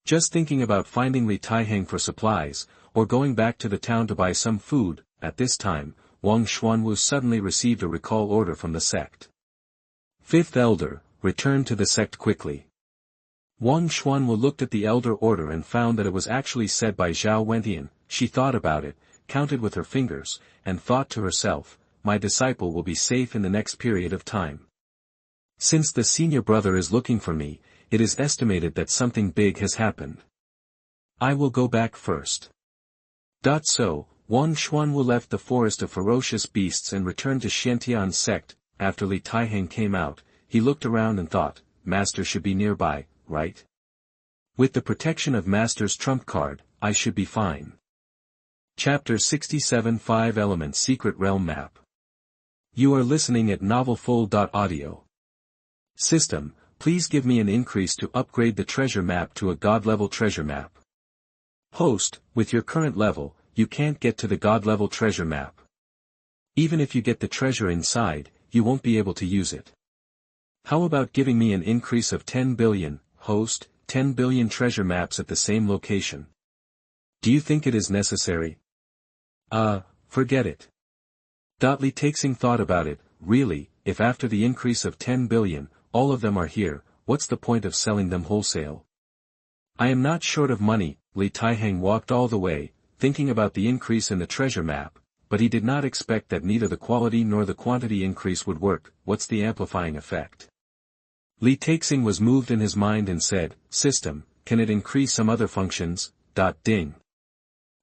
Just thinking about finding Li Taihang for supplies, or going back to the town to buy some food. At this time, Wang Xuanwu suddenly received a recall order from the sect. Fifth Elder, return to the sect quickly. Wang Xuanwu looked at the elder order and found that it was actually said by Zhao Wentian. She thought about it, counted with her fingers, and thought to herself, my disciple will be safe in the next period of time. Since the senior brother is looking for me, it is estimated that something big has happened. I will go back first. So, Wang Xuanwu left the forest of ferocious beasts and returned to Xianxia's sect. After Li Taihang came out, he looked around and thought, Master should be nearby, right? With the protection of Master's trump card, I should be fine. Chapter 67 5 Elements Secret Realm Map. You are listening at novelfull.audio. System, please give me an increase to upgrade the treasure map to a god-level treasure map. Host, with your current level, you can't get to the god-level treasure map. Even if you get the treasure inside, you won't be able to use it. How about giving me an increase of 10 billion, host, 10 billion treasure maps at the same location? Do you think it is necessary? Forget it. Li Taixing thought about it. Really, if after the increase of 10 billion, all of them are here, what's the point of selling them wholesale? I am not short of money. Li Taihang walked all the way, thinking about the increase in the treasure map, but he did not expect that neither the quality nor the quantity increase would work. What's the amplifying effect? Li Taixing was moved in his mind and said, System, can it increase some other functions? Ding.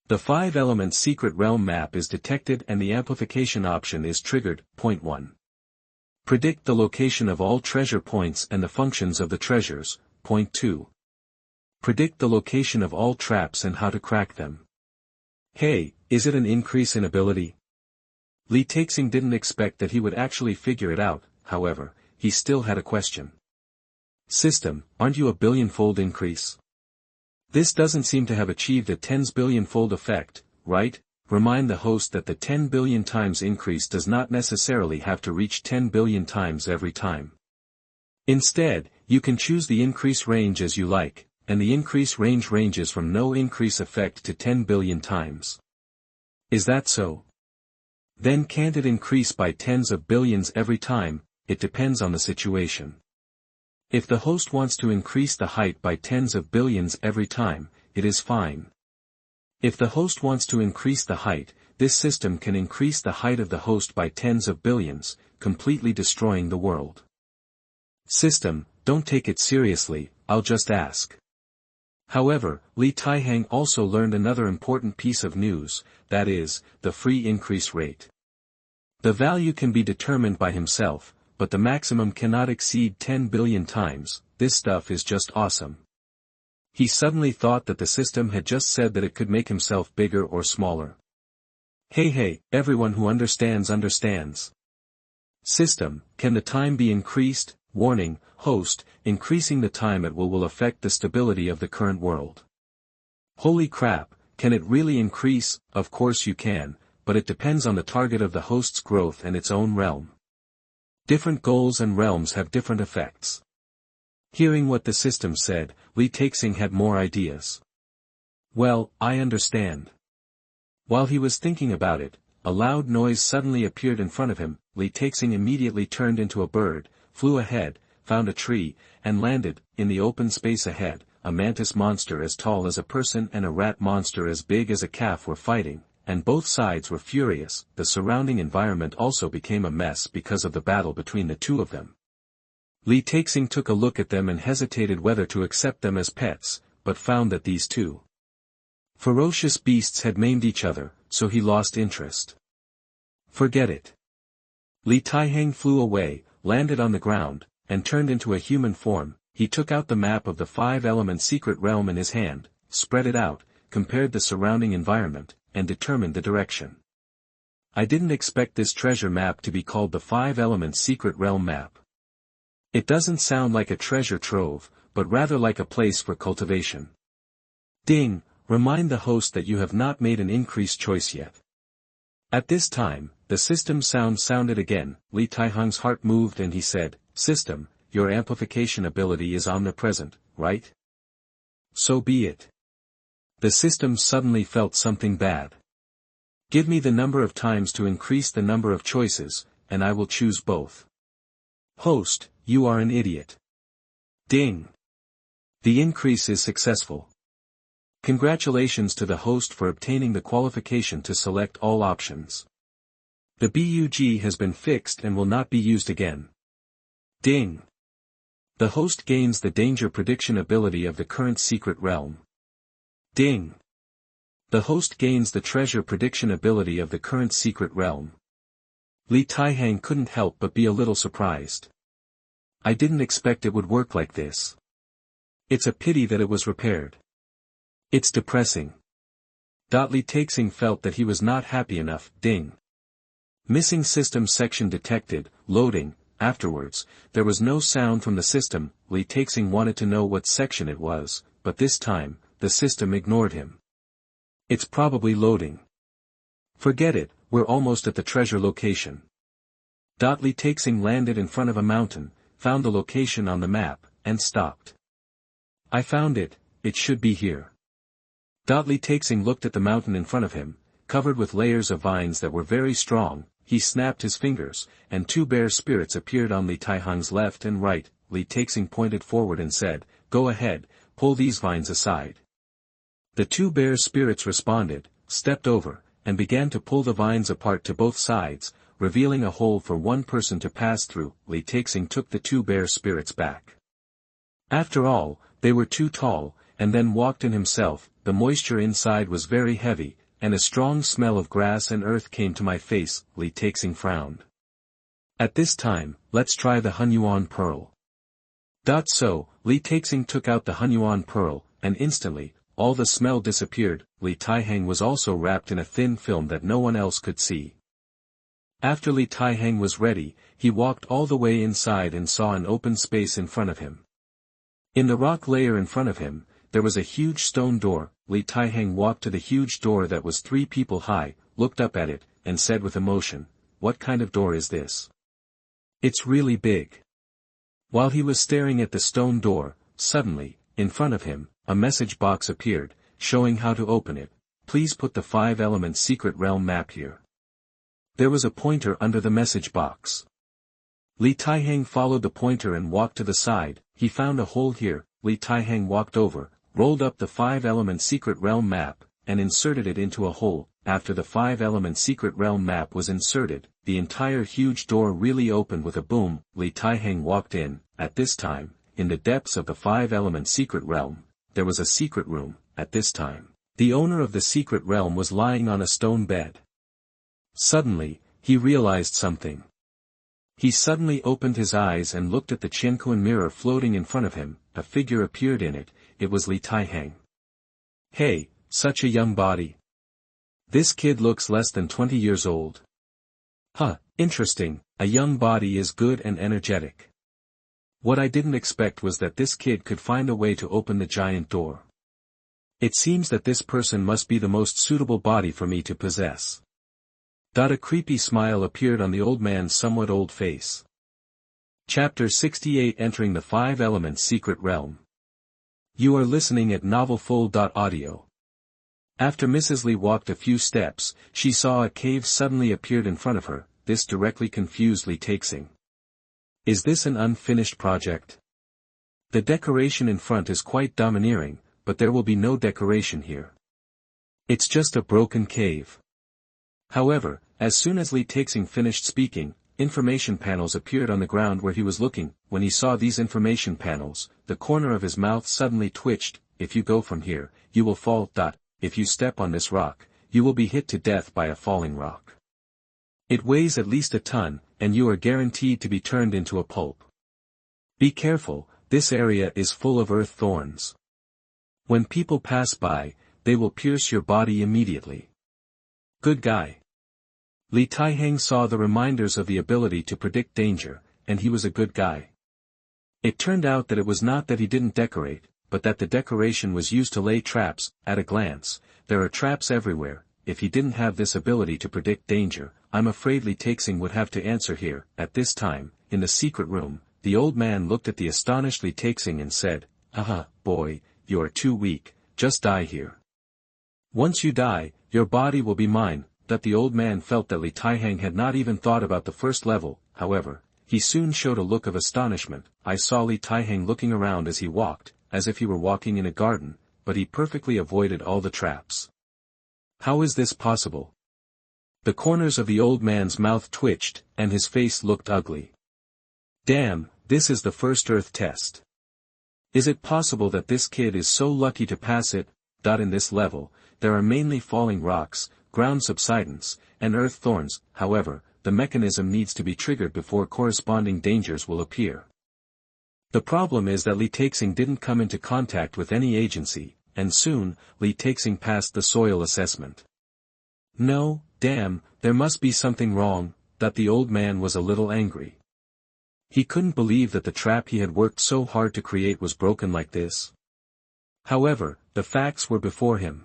The 5-element secret realm map is detected and the amplification option is triggered. Point 1. Predict the location of all treasure points and the functions of the treasures. Point 2. Predict the location of all traps and how to crack them. Hey, is it an increase in ability? Li Taixing didn't expect that he would actually figure it out. However, he still had a question. System, aren't you a billion-fold increase? This doesn't seem to have achieved a 10 billion-fold effect, right? Remind the host that the 10 billion times increase does not necessarily have to reach 10 billion times every time. Instead, you can choose the increase range as you like, and the increase range ranges from no increase effect to 10 billion times. Is that so? Then can't it increase by tens of billions every time? It depends on the situation. If the host wants to increase the height by tens of billions every time, it is fine. If the host wants to increase the height, this system can increase the height of the host by tens of billions, completely destroying the world. System, don't take it seriously, I'll just ask. However, Li Taihang also learned another important piece of news, that is, the free increase rate. The value can be determined by himself, but the maximum cannot exceed 10 billion times. This stuff is just awesome. He suddenly thought that the system had just said that it could make himself bigger or smaller. Hey, everyone who understands understands. System, can the time be increased? Warning, host, increasing the time it will affect the stability of the current world. Holy crap, can it really increase? Of course you can, but it depends on the target of the host's growth and its own realm. Different goals and realms have different effects. Hearing what the system said, Li Taixing had more ideas. Well, I understand. While he was thinking about it, a loud noise suddenly appeared in front of him. Li Taixing immediately turned into a bird, flew ahead, found a tree, and landed. In the open space ahead, a mantis monster as tall as a person and a rat monster as big as a calf were fighting, and both sides were furious. The surrounding environment also became a mess because of the battle between the two of them. Li Taixing took a look at them and hesitated whether to accept them as pets, but found that these two Ferocious beasts had maimed each other, so he lost interest. Forget it. Li Taihang flew away, landed on the ground, and turned into a human form. He took out the map of the 5-element secret realm in his hand, spread it out, compared the surrounding environment, and determined the direction. I didn't expect this treasure map to be called the 5-element secret realm map. It doesn't sound like a treasure trove, but rather like a place for cultivation. Ding, remind the host that you have not made an increased choice yet. At this time, the system sound sounded again. Li Taihang's heart moved and he said, "System, your amplification ability is omnipresent, right? So be it." The system suddenly felt something bad. Give me the number of times to increase the number of choices, and I will choose both. Host, you are an idiot. Ding. The increase is successful. Congratulations to the host for obtaining the qualification to select all options. The bug has been fixed and will not be used again. Ding. The host gains the danger prediction ability of the current secret realm. Ding. The host gains the treasure prediction ability of the current secret realm. Li Taihang couldn't help but be a little surprised. I didn't expect it would work like this. It's a pity that it was repaired. It's depressing. Li Taixing felt that he was not happy enough. Ding. Missing system section detected, loading. Afterwards, there was no sound from the system. Li Taixing wanted to know what section it was, but this time, the system ignored him. It's probably loading. Forget it, we're almost at the treasure location. Li Taixing landed in front of a mountain, found the location on the map, and stopped. I found it, it should be here. Li Taixing looked at the mountain in front of him, covered with layers of vines that were very strong. He snapped his fingers, and 2 bear spirits appeared on Li Taihang's left and right. Li Taixing pointed forward and said, "Go ahead, pull these vines aside." The 2 bear spirits responded, stepped over, and began to pull the vines apart to both sides, revealing a hole for one person to pass through. Li Taixing took the 2 bear spirits back. After all, they were too tall, and then walked in himself. The moisture inside was very heavy, and a strong smell of grass and earth came to my face. Li Taixing frowned. At this time, let's try the Hunyuan pearl. So, Li Taixing took out the Hunyuan pearl, and instantly, all the smell disappeared. Li Taihang was also wrapped in a thin film that no one else could see. After Li Taihang was ready, he walked all the way inside and saw an open space in front of him. In the rock layer in front of him, there was a huge stone door. Li Taihang walked to the huge door that was 3 people high, looked up at it, and said with emotion, "What kind of door is this? It's really big." While he was staring at the stone door, suddenly, in front of him, a message box appeared, showing how to open it. "Please put the 5-element secret realm map here." There was a pointer under the message box. Li Taihang followed the pointer and walked to the side. He found a hole here. Li Taihang walked over, rolled up the 5-element secret realm map, and inserted it into a hole. After the 5-element secret realm map was inserted, the entire huge door really opened with a boom. Li Taihang walked in. At this time, in the depths of the 5-element secret realm, there was a secret room. At this time, the owner of the secret realm was lying on a stone bed. Suddenly, he realized something. He suddenly opened his eyes and looked at the Xianxia mirror floating in front of him. A figure appeared in it. It was Li Taihang. "Hey, such a young body. This kid looks less than 20 years old. Huh, interesting, a young body is good and energetic. What I didn't expect was that this kid could find a way to open the giant door. It seems that this person must be the most suitable body for me to possess." A creepy smile appeared on the old man's somewhat old face. Chapter 68 Entering the 5-element secret realm. You are listening at novelfull.audio. After Mrs. Li walked a few steps, she saw a cave suddenly appeared in front of her. This directly confused Li Taixing. Is this an unfinished project? The decoration in front is quite domineering, but there will be no decoration here. It's just a broken cave. However, as soon as Li Taixing finished speaking, information panels appeared on the ground where he was looking. When he saw these information panels, the corner of his mouth suddenly twitched. "If you go from here, you will fall." if you step on this rock, you will be hit to death by a falling rock. It weighs at least a ton, and you are guaranteed to be turned into a pulp. Be careful, this area is full of earth thorns. When people pass by, they will pierce your body immediately. Good guy. Li Taihang saw the reminders of the ability to predict danger, and he was a good guy. It turned out that it was not that he didn't decorate, but that the decoration was used to lay traps. At a glance, there are traps everywhere. If he didn't have this ability to predict danger, I'm afraid Li Taixing would have to answer here. At this time, in the secret room, the old man looked at the astonished Li Taixing and said, boy, you are too weak, just die here. Once you die, your body will be mine. That the old man felt that Li Taihang had not even thought about the first level, however, he soon showed a look of astonishment. I saw Li Taihang looking around as he walked, as if he were walking in a garden, but he perfectly avoided all the traps. How is this possible? The corners of the old man's mouth twitched, and his face looked ugly. Damn, this is the first Earth test. Is it possible that this kid is so lucky to pass it? In this level, there are mainly falling rocks, ground subsidence, and earth thorns. However, the mechanism needs to be triggered before corresponding dangers will appear. The problem is that Li Taixing didn't come into contact with any agency, and soon, Li Taixing passed the soil assessment. No, damn, there must be something wrong. The old man was a little angry. He couldn't believe that the trap he had worked so hard to create was broken like this. However, the facts were before him.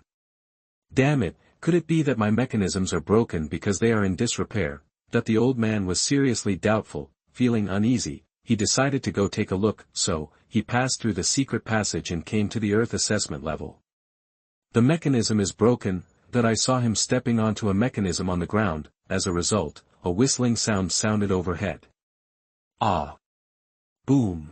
Damn it, could it be that my mechanisms are broken because they are in disrepair? The old man was seriously doubtful. Feeling uneasy, he decided to go take a look, so, he passed through the secret passage and came to the earth assessment level. The mechanism is broken. I saw him stepping onto a mechanism on the ground. As a result, a whistling sound sounded overhead. Ah! Boom!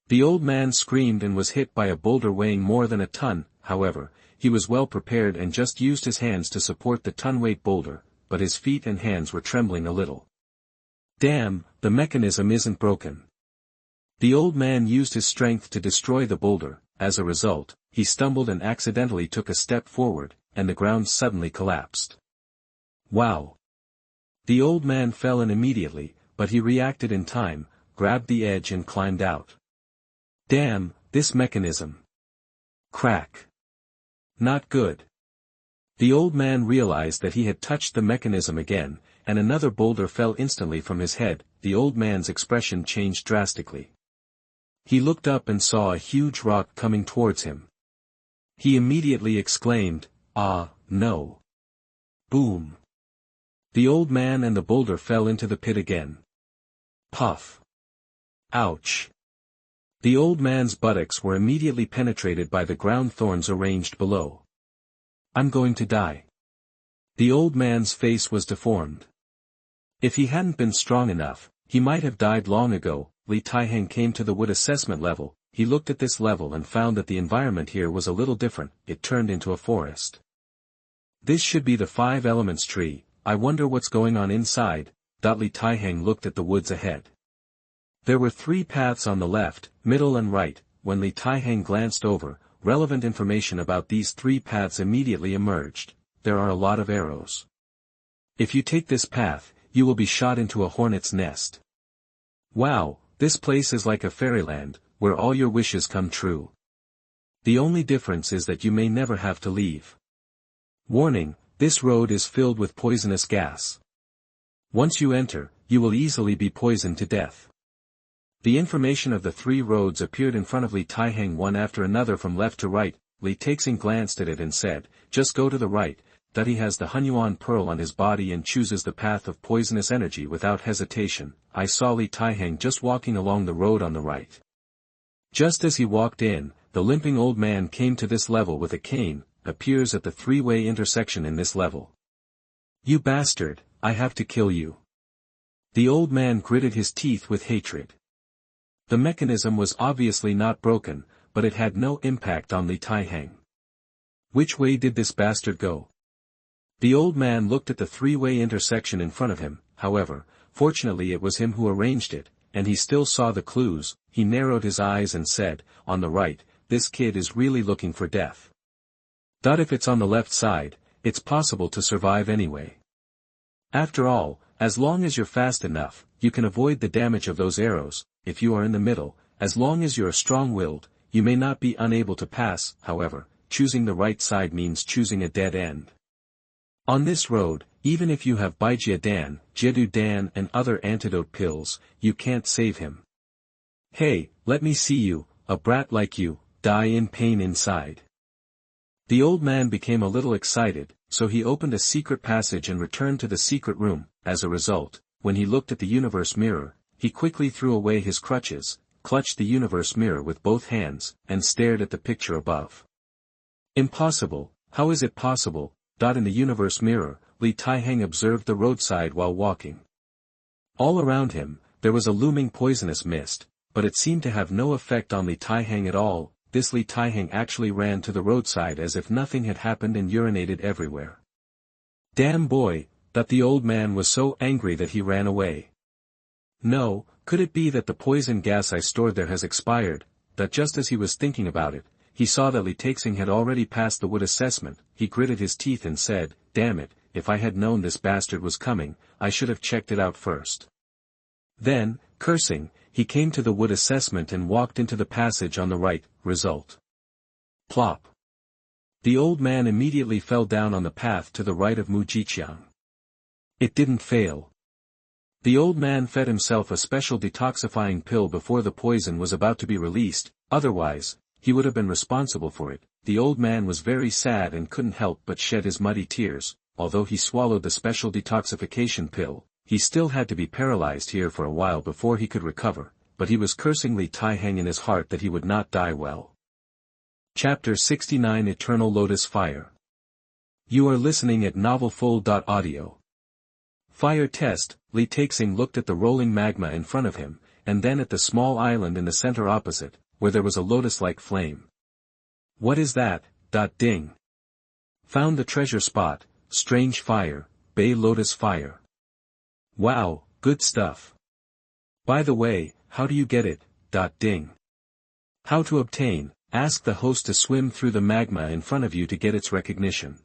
The old man screamed and was hit by a boulder weighing more than a ton. However, he was well prepared and just used his hands to support the ton-weight boulder, but his feet and hands were trembling a little. Damn, the mechanism isn't broken. The old man used his strength to destroy the boulder. As a result, he stumbled and accidentally took a step forward, and the ground suddenly collapsed. Wow! The old man fell in immediately, but he reacted in time, grabbed the edge and climbed out. Damn, this mechanism. Crack. Not good. The old man realized that he had touched the mechanism again, and another boulder fell instantly from his head. The old man's expression changed drastically. He looked up and saw a huge rock coming towards him. He immediately exclaimed, "Ah, no." Boom. The old man and the boulder fell into the pit again. Puff. Ouch. The old man's buttocks were immediately penetrated by the ground thorns arranged below. I'm going to die. The old man's face was deformed. If he hadn't been strong enough, he might have died long ago. Li Taihang came to the wood assessment level. He looked at this level and found that the environment here was a little different. It turned into a forest. This should be the 5 elements tree. I wonder what's going on inside. Li Taihang looked at the woods ahead. There were 3 paths on the left, middle and right. When Li Taihang glanced over, relevant information about these 3 paths immediately emerged. There are a lot of arrows. If you take this path, you will be shot into a hornet's nest. Wow, this place is like a fairyland, where all your wishes come true. The only difference is that you may never have to leave. Warning, this road is filled with poisonous gas. Once you enter, you will easily be poisoned to death. The information of the 3 roads appeared in front of Li Taihang one after another from left to right. Li Taixing glanced at it and said, just go to the right. That he has the Hunyuan pearl on his body and chooses the path of poisonous energy without hesitation. I saw Li Taihang just walking along the road on the right. Just as he walked in, the limping old man came to this level with a cane, appears at the 3-way intersection in this level. You bastard, I have to kill you. The old man gritted his teeth with hatred. The mechanism was obviously not broken, but it had no impact on Li Taihang. Which way did this bastard go? The old man looked at the 3-way intersection in front of him. However, fortunately it was him who arranged it, and he still saw the clues. He narrowed his eyes and said, on the right, this kid is really looking for death. If it's on the left side, it's possible to survive anyway. After all, as long as you're fast enough, you can avoid the damage of those arrows. If you are in the middle, as long as you're strong-willed, you may not be unable to pass. However, choosing the right side means choosing a dead end. On this road, even if you have Baijia Dan, Jedu Dan and other antidote pills, you can't save him. Hey, let me see you, a brat like you, die in pain inside. The old man became a little excited, so he opened a secret passage and returned to the secret room. As a result, when he looked at the universe mirror, he quickly threw away his crutches, clutched the universe mirror with both hands, and stared at the picture above. Impossible, how is it possible? In the universe mirror, Li Taihang observed the roadside while walking. All around him, there was a looming poisonous mist, but it seemed to have no effect on Li Taihang at all. This Li Taihang actually ran to the roadside as if nothing had happened and urinated everywhere. Damn boy, the old man was so angry that he ran away. No, could it be that the poison gas I stored there has expired? Just as he was thinking about it, he saw that Li Taixing had already passed the wood assessment. He gritted his teeth and said, damn it, if I had known this bastard was coming, I should have checked it out first. Then, cursing, he came to the wood assessment and walked into the passage on the right. Result. Plop. The old man immediately fell down on the path to the right of Mujiqiang. It didn't fail. The old man fed himself a special detoxifying pill before the poison was about to be released, otherwise, he would have been responsible for it. The old man was very sad and couldn't help but shed his muddy tears. Although he swallowed the special detoxification pill, he still had to be paralyzed here for a while before he could recover, but he was cursing Li Taihang in his heart that he would not die well. Chapter 69 Eternal Lotus Fire. You are listening at novelfull.audio. Fire test. Li Taixing looked at the rolling magma in front of him, and then at the small island in the center opposite, where there was a lotus-like flame. What is that? Ding. Found the treasure spot, strange fire, Bay Lotus fire. Wow, good stuff. By the way, how do you get it? Ding. How to obtain? Ask the host to swim through the magma in front of you to get its recognition.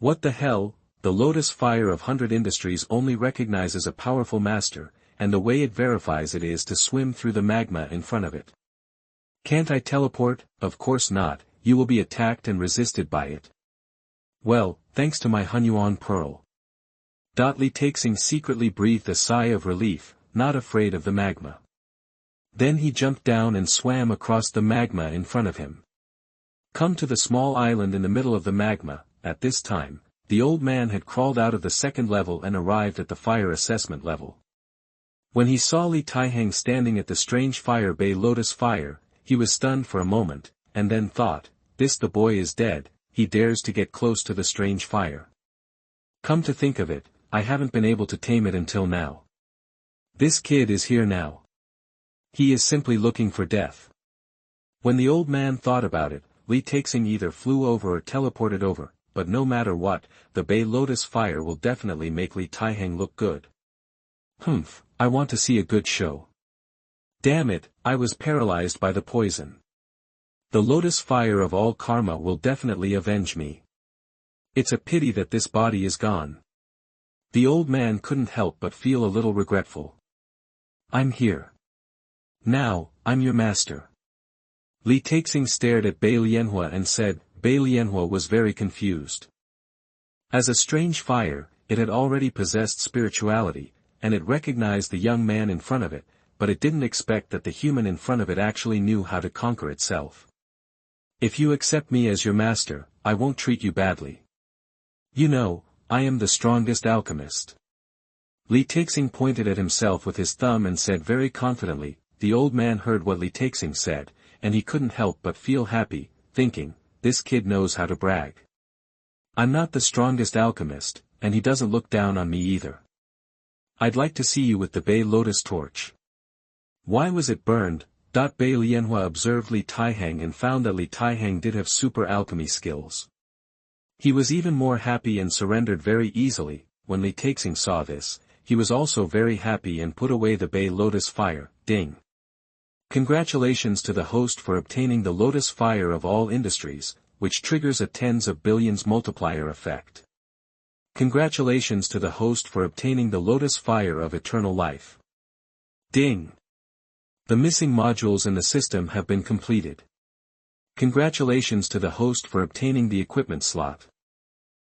What the hell? The Lotus Fire of 100 Industries only recognizes a powerful master, and the way it verifies it is to swim through the magma in front of it. Can't I teleport? Of course not, you will be attacked and resisted by it. Well, thanks to my Hunyuan pearl. Li Taixing secretly breathed a sigh of relief, not afraid of the magma. Then he jumped down and swam across the magma in front of him. Come to the small island in the middle of the magma. At this time, the old man had crawled out of the second level and arrived at the fire assessment level. When he saw Li Taihang standing at the strange fire Bay Lotus fire, he was stunned for a moment, and then thought, the boy is dead, he dares to get close to the strange fire. Come to think of it, I haven't been able to tame it until now. This kid is here now. He is simply looking for death. When the old man thought about it, Li Taixing either flew over or teleported over, but no matter what, the Bay Lotus fire will definitely make Li Taihang look good. Humph, I want to see a good show. Damn it, I was paralyzed by the poison. The Lotus fire of all karma will definitely avenge me. It's a pity that this body is gone. The old man couldn't help but feel a little regretful. I'm here. Now, I'm your master. Li Taixing stared at Bai Lianhua and said. Bai Lianhua was very confused. As a strange fire, it had already possessed spirituality, and it recognized the young man in front of it, but it didn't expect that the human in front of it actually knew how to conquer itself. If you accept me as your master, I won't treat you badly. You know, I am the strongest alchemist. Li Taixing pointed at himself with his thumb and said very confidently. The old man heard what Li Taixing said, and he couldn't help but feel happy, thinking, this kid knows how to brag. I'm not the strongest alchemist, and he doesn't look down on me either. I'd like to see you with the Bay Lotus torch. Why was it burned? Bai Lianhua observed Li Taihang and found that Li Taihang did have super alchemy skills. He was even more happy and surrendered very easily. When Li Taixing saw this, he was also very happy and put away the Bay Lotus fire. Ding. Congratulations to the host for obtaining the Lotus fire of all industries. which triggers a tens of billions multiplier effect. Congratulations to the host for obtaining the Lotus Fire of Eternal Life. Ding! The missing modules in the system have been completed. Congratulations to the host for obtaining the equipment slot.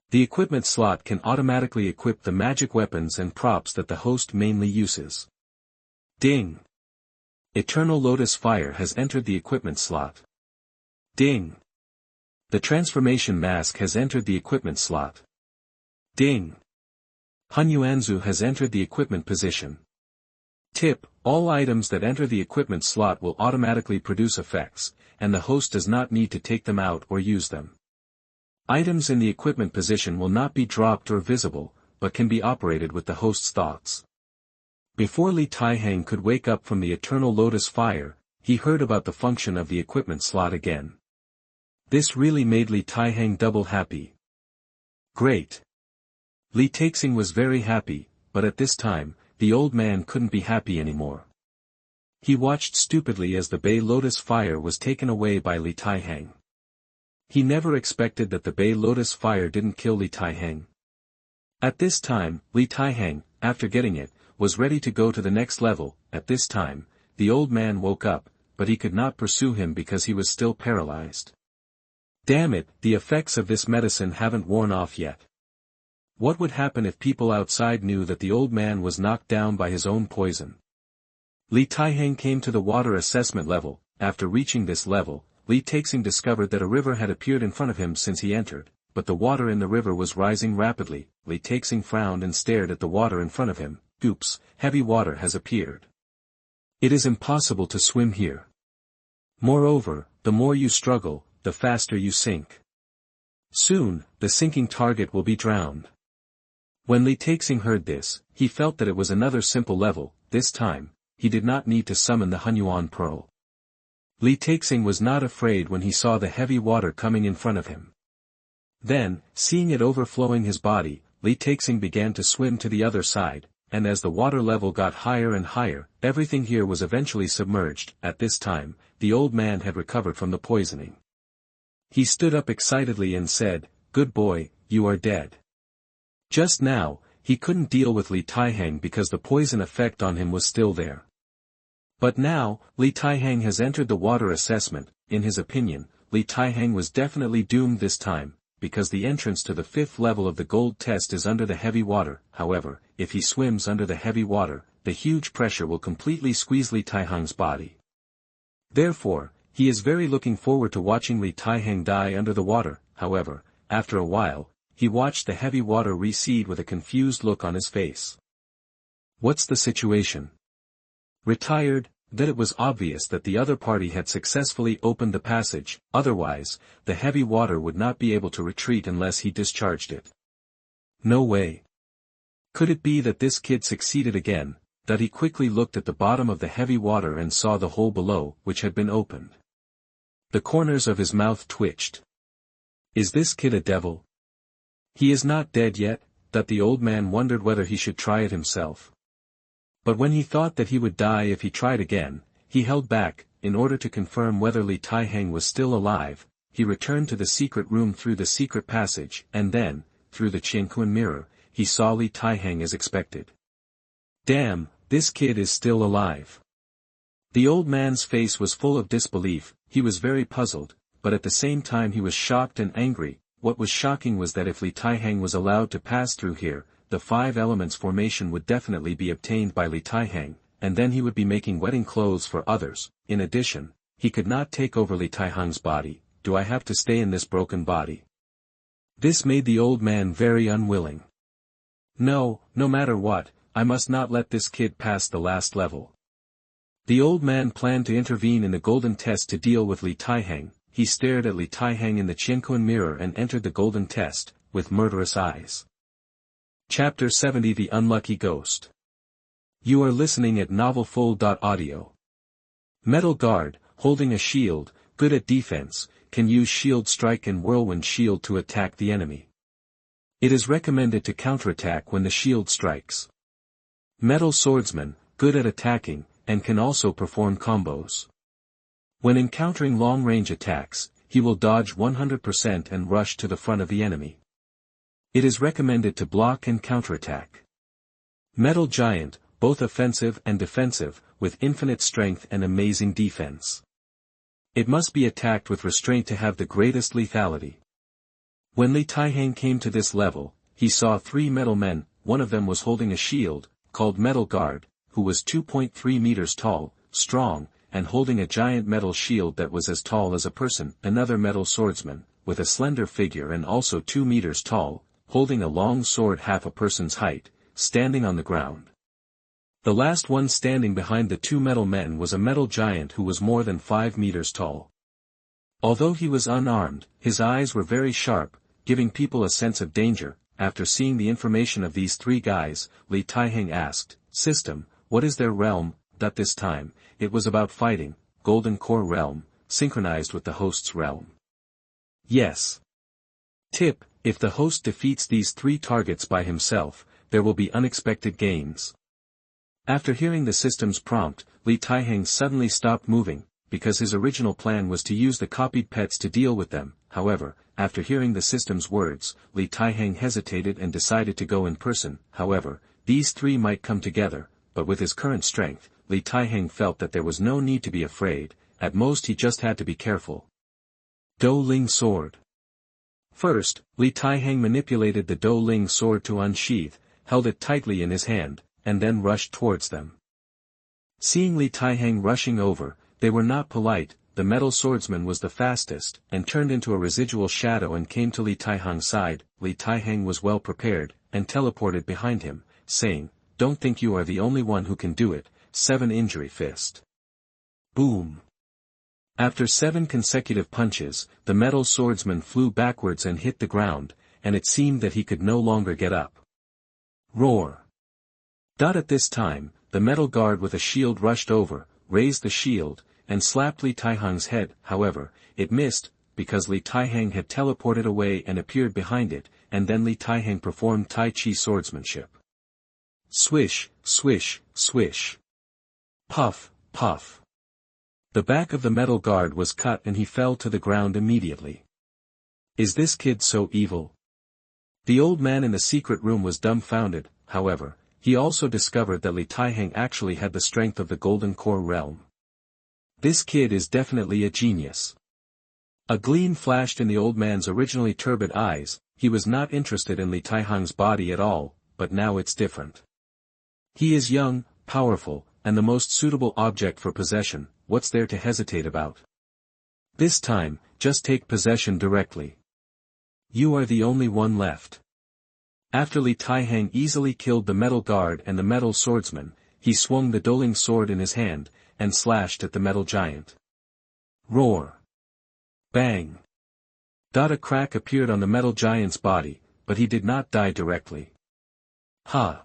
The equipment slot can automatically equip the magic weapons and props that the host mainly uses. Ding! Eternal Lotus Fire has entered the equipment slot. Ding! The transformation mask has entered the equipment slot. Ding! Hunyuan has entered the equipment position. Tip: all items that enter the equipment slot will automatically produce effects, and the host does not need to take them out or use them. Items in the equipment position will not be dropped or visible, but can be operated with the host's thoughts. Before Taihang could wake up from the Eternal Lotus Fire, he heard about the function of the equipment slot again. This really made Taihang double happy. Great! Taixing was very happy, but at this time, the old man couldn't be happy anymore. He watched stupidly as the Bay Lotus Fire was taken away by Taihang. He never expected that the Bay Lotus Fire didn't kill Taihang. At this time, Taihang, after getting it, was ready to go to the next level. At this time, the old man woke up, but he could not pursue him because he was still paralyzed. Damn it, the effects of this medicine haven't worn off yet. What would happen if people outside knew that the old man was knocked down by his own poison? Taihang came to the water assessment level. After reaching this level, Taixing discovered that a river had appeared in front of him since he entered, but the water in the river was rising rapidly. Taixing frowned and stared at the water in front of him. Oops, heavy water has appeared. It is impossible to swim here. Moreover, the more you struggle, the faster you sink. Soon, the sinking target will be drowned. When Taixing heard this, he felt that it was another simple level. This time, he did not need to summon the Hunyuan pearl. Taixing was not afraid when he saw the heavy water coming in front of him. Then, seeing it overflowing his body, Taixing began to swim to the other side, and as the water level got higher and higher, everything here was eventually submerged. At this time, the old man had recovered from the poisoning. He stood up excitedly and said, "Good boy, you are dead." Just now, he couldn't deal with Taihang because the poison effect on him was still there. But now, Taihang has entered the water assessment. In his opinion, Taihang was definitely doomed this time, because the entrance to the 5th level of the gold test is under the heavy water. However, if he swims under the heavy water, the huge pressure will completely squeeze Taihang's body. Therefore, he is very looking forward to watching Taihang die under the water. However, after a while, he watched the heavy water recede with a confused look on his face. What's the situation? Retired? That it was obvious that the other party had successfully opened the passage, otherwise, the heavy water would not be able to retreat unless he discharged it. No way. Could it be that this kid succeeded again? That he quickly looked at the bottom of the heavy water and saw the hole below, which had been opened. The corners of his mouth twitched. Is this kid a devil? He is not dead yet. That the old man wondered whether he should try it himself. But when he thought that he would die if he tried again, he held back. In order to confirm whether Taihang was still alive, he returned to the secret room through the secret passage, and then, through the Xianxia mirror, he saw Taihang as expected. Damn, this kid is still alive. The old man's face was full of disbelief. He was very puzzled, but at the same time he was shocked and angry. What was shocking was that if Taihang was allowed to pass through here, the 5 elements formation would definitely be obtained by Taihang, and then he would be making wedding clothes for others. In addition, he could not take over Taihang's body. Do I have to stay in this broken body? This made the old man very unwilling. No matter what, I must not let this kid pass the last level. The old man planned to intervene in the golden test to deal with Taihang. He stared at Taihang in the Xianxia mirror and entered the golden test, with murderous eyes. Chapter 70 The Unlucky Ghost. You are listening at novelfull.audio. Metal Guard, holding a shield, good at defense, can use shield strike and whirlwind shield to attack the enemy. It is recommended to counterattack when the shield strikes. Metal Swordsman, good at attacking, and can also perform combos. When encountering long-range attacks, he will dodge 100% and rush to the front of the enemy. It is recommended to block and counterattack. Metal Giant, both offensive and defensive, with infinite strength and amazing defense. It must be attacked with restraint to have the greatest lethality. When Li Taihang came to this level, he saw 3 metal men. One of them was holding a shield, called Metal Guard, who was 2.3 meters tall, strong, and holding a giant metal shield that was as tall as a person. Another metal swordsman, with a slender figure and also 2 meters tall, holding a long sword half a person's height, standing on the ground. The last one standing behind the 2 metal men was a metal giant who was more than 5 meters tall. Although he was unarmed, his eyes were very sharp, giving people a sense of danger. After seeing the information of these 3 guys, Li Taihang asked, "System, what is their realm?" This time, it was about fighting, Golden Core realm, synchronized with the host's realm. Yes. Tip, if the host defeats these 3 targets by himself, there will be unexpected gains. After hearing the system's prompt, Li Taihang suddenly stopped moving, because his original plan was to use the copied pets to deal with them. However, after hearing the system's words, Li Taihang hesitated and decided to go in person. However, these 3 might come together, but with his current strength, Li Taihang felt that there was no need to be afraid. At most he just had to be careful. Dou Ling Sword. First, Li Taihang manipulated the Dou Ling sword to unsheath, held it tightly in his hand, and then rushed towards them. Seeing Li Taihang rushing over, they were not polite. The metal swordsman was the fastest, and turned into a residual shadow and came to Li Taihang's side. Li Taihang was well prepared, and teleported behind him, saying, "Don't think you are the only one who can do it." 7 Injury Fist. Boom. After 7 consecutive punches, the metal swordsman flew backwards and hit the ground, and it seemed that he could no longer get up. Roar. At this time, the metal guard with a shield rushed over, raised the shield, and slapped Li Taihang's head. However, it missed, because Li Taihang had teleported away and appeared behind it, and then Li Taihang performed Tai Chi swordsmanship. Swish, swish, swish. Puff, puff. The back of the metal guard was cut and he fell to the ground immediately. Is this kid so evil? The old man in the secret room was dumbfounded. However, he also discovered that Li Taihang actually had the strength of the Golden Core realm. This kid is definitely a genius. A gleam flashed in the old man's originally turbid eyes. He was not interested in Li Taihang's body at all, but now it's different. He is young, powerful, and the most suitable object for possession. What's there to hesitate about? This time, just take possession directly. You are the only one left. After Li Taihang easily killed the metal guard and the metal swordsman, he swung the Dou Ling sword in his hand, and slashed at the metal giant. Roar. Bang. A crack appeared on the metal giant's body, but he did not die directly. Ha!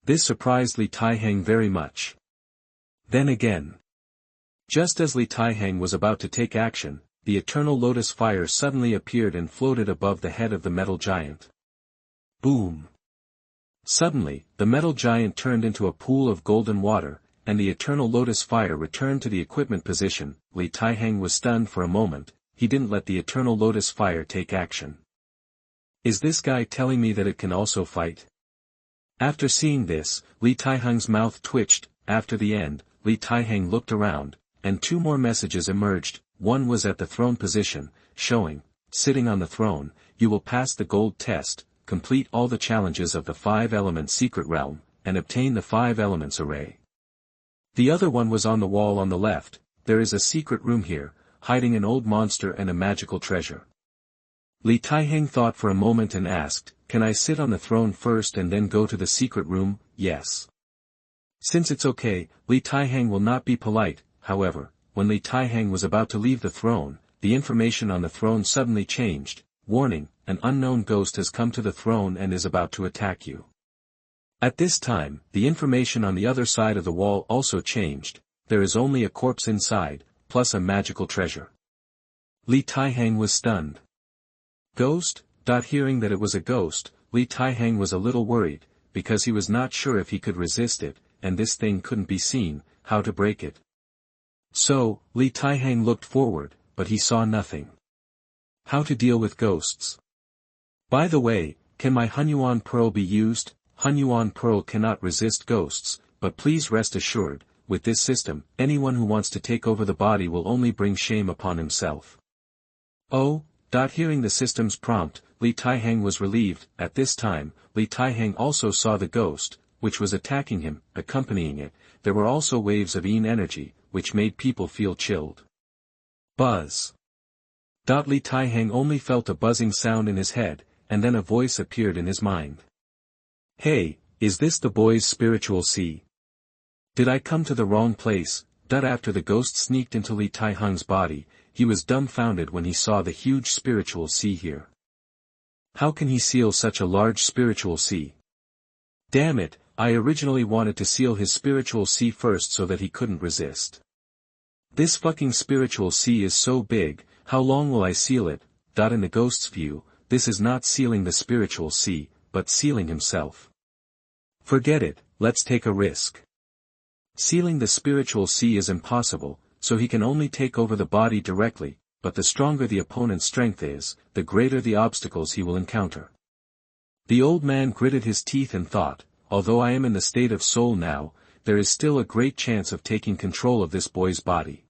This surprised Li Taihang very much. Then again. Just as Li Taihang was about to take action, the eternal lotus fire suddenly appeared and floated above the head of the metal giant. Boom. Suddenly, the metal giant turned into a pool of golden water, and the eternal lotus fire returned to the equipment position. Li Taihang was stunned for a moment. He didn't let the eternal lotus fire take action. Is this guy telling me that it can also fight? After seeing this, Li Taihang's mouth twitched. After the end, Li Taihang looked around, and 2 more messages emerged. One was at the throne position, showing, sitting on the throne, you will pass the gold test, complete all the challenges of the 5-element secret realm, and obtain the 5 elements array. The other one was on the wall on the left. There is a secret room here, hiding an old monster and a magical treasure. Li Taihang thought for a moment and asked, can I sit on the throne first and then go to the secret room? Yes. Since it's okay, Li Taihang will not be polite. However, when Li Taihang was about to leave the throne, the information on the throne suddenly changed. Warning, an unknown ghost has come to the throne and is about to attack you. At this time, the information on the other side of the wall also changed. There is only a corpse inside, plus a magical treasure. Li Taihang was stunned. Ghost? Hearing that it was a ghost, Li Taihang was a little worried, because he was not sure if he could resist it, and this thing couldn't be seen, how to break it. So, Li Taihang looked forward, but he saw nothing. How to deal with ghosts. By the way, can my Hunyuan pearl be used? Hunyuan pearl cannot resist ghosts, but please rest assured, with this system, anyone who wants to take over the body will only bring shame upon himself. Oh. Hearing the system's prompt, Li Taihang was relieved. At this time, Li Taihang also saw the ghost, which was attacking him. Accompanying it, there were also waves of yin energy, which made people feel chilled. Buzz. Li Taihang only felt a buzzing sound in his head, and then a voice appeared in his mind. Hey, is this the boy's spiritual sea? Did I come to the wrong place? After the ghost sneaked into Li Taihang's body, he was dumbfounded when he saw the huge spiritual sea here. How can he seal such a large spiritual sea? Damn it, I originally wanted to seal his spiritual sea first so that he couldn't resist. This fucking spiritual sea is so big, how long will I seal it? In the ghost's view, this is not sealing the spiritual sea, but sealing himself. Forget it, let's take a risk. Sealing the spiritual sea is impossible, so he can only take over the body directly, but the stronger the opponent's strength is, the greater the obstacles he will encounter. The old man gritted his teeth and thought, although I am in the state of soul now, there is still a great chance of taking control of this boy's body.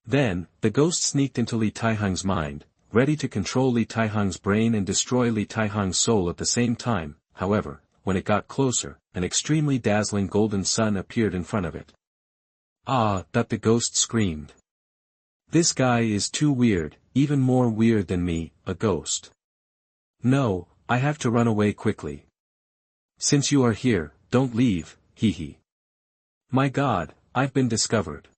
Then, the ghost sneaked into Li Taihang's mind, ready to control Li Taihang's brain and destroy Li Taihang's soul at the same time. However, when it got closer, an extremely dazzling golden sun appeared in front of it. Ah, the ghost screamed. This guy is too weird, even more weird than me, a ghost. No, I have to run away quickly. Since you are here, don't leave, hee. My God, I've been discovered.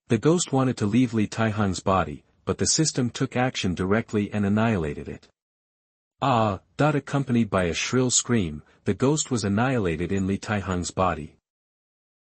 The ghost wanted to leave Li Taihang's body, but the system took action directly and annihilated it. Ah. Accompanied by a shrill scream, the ghost was annihilated in Li Taihang's body.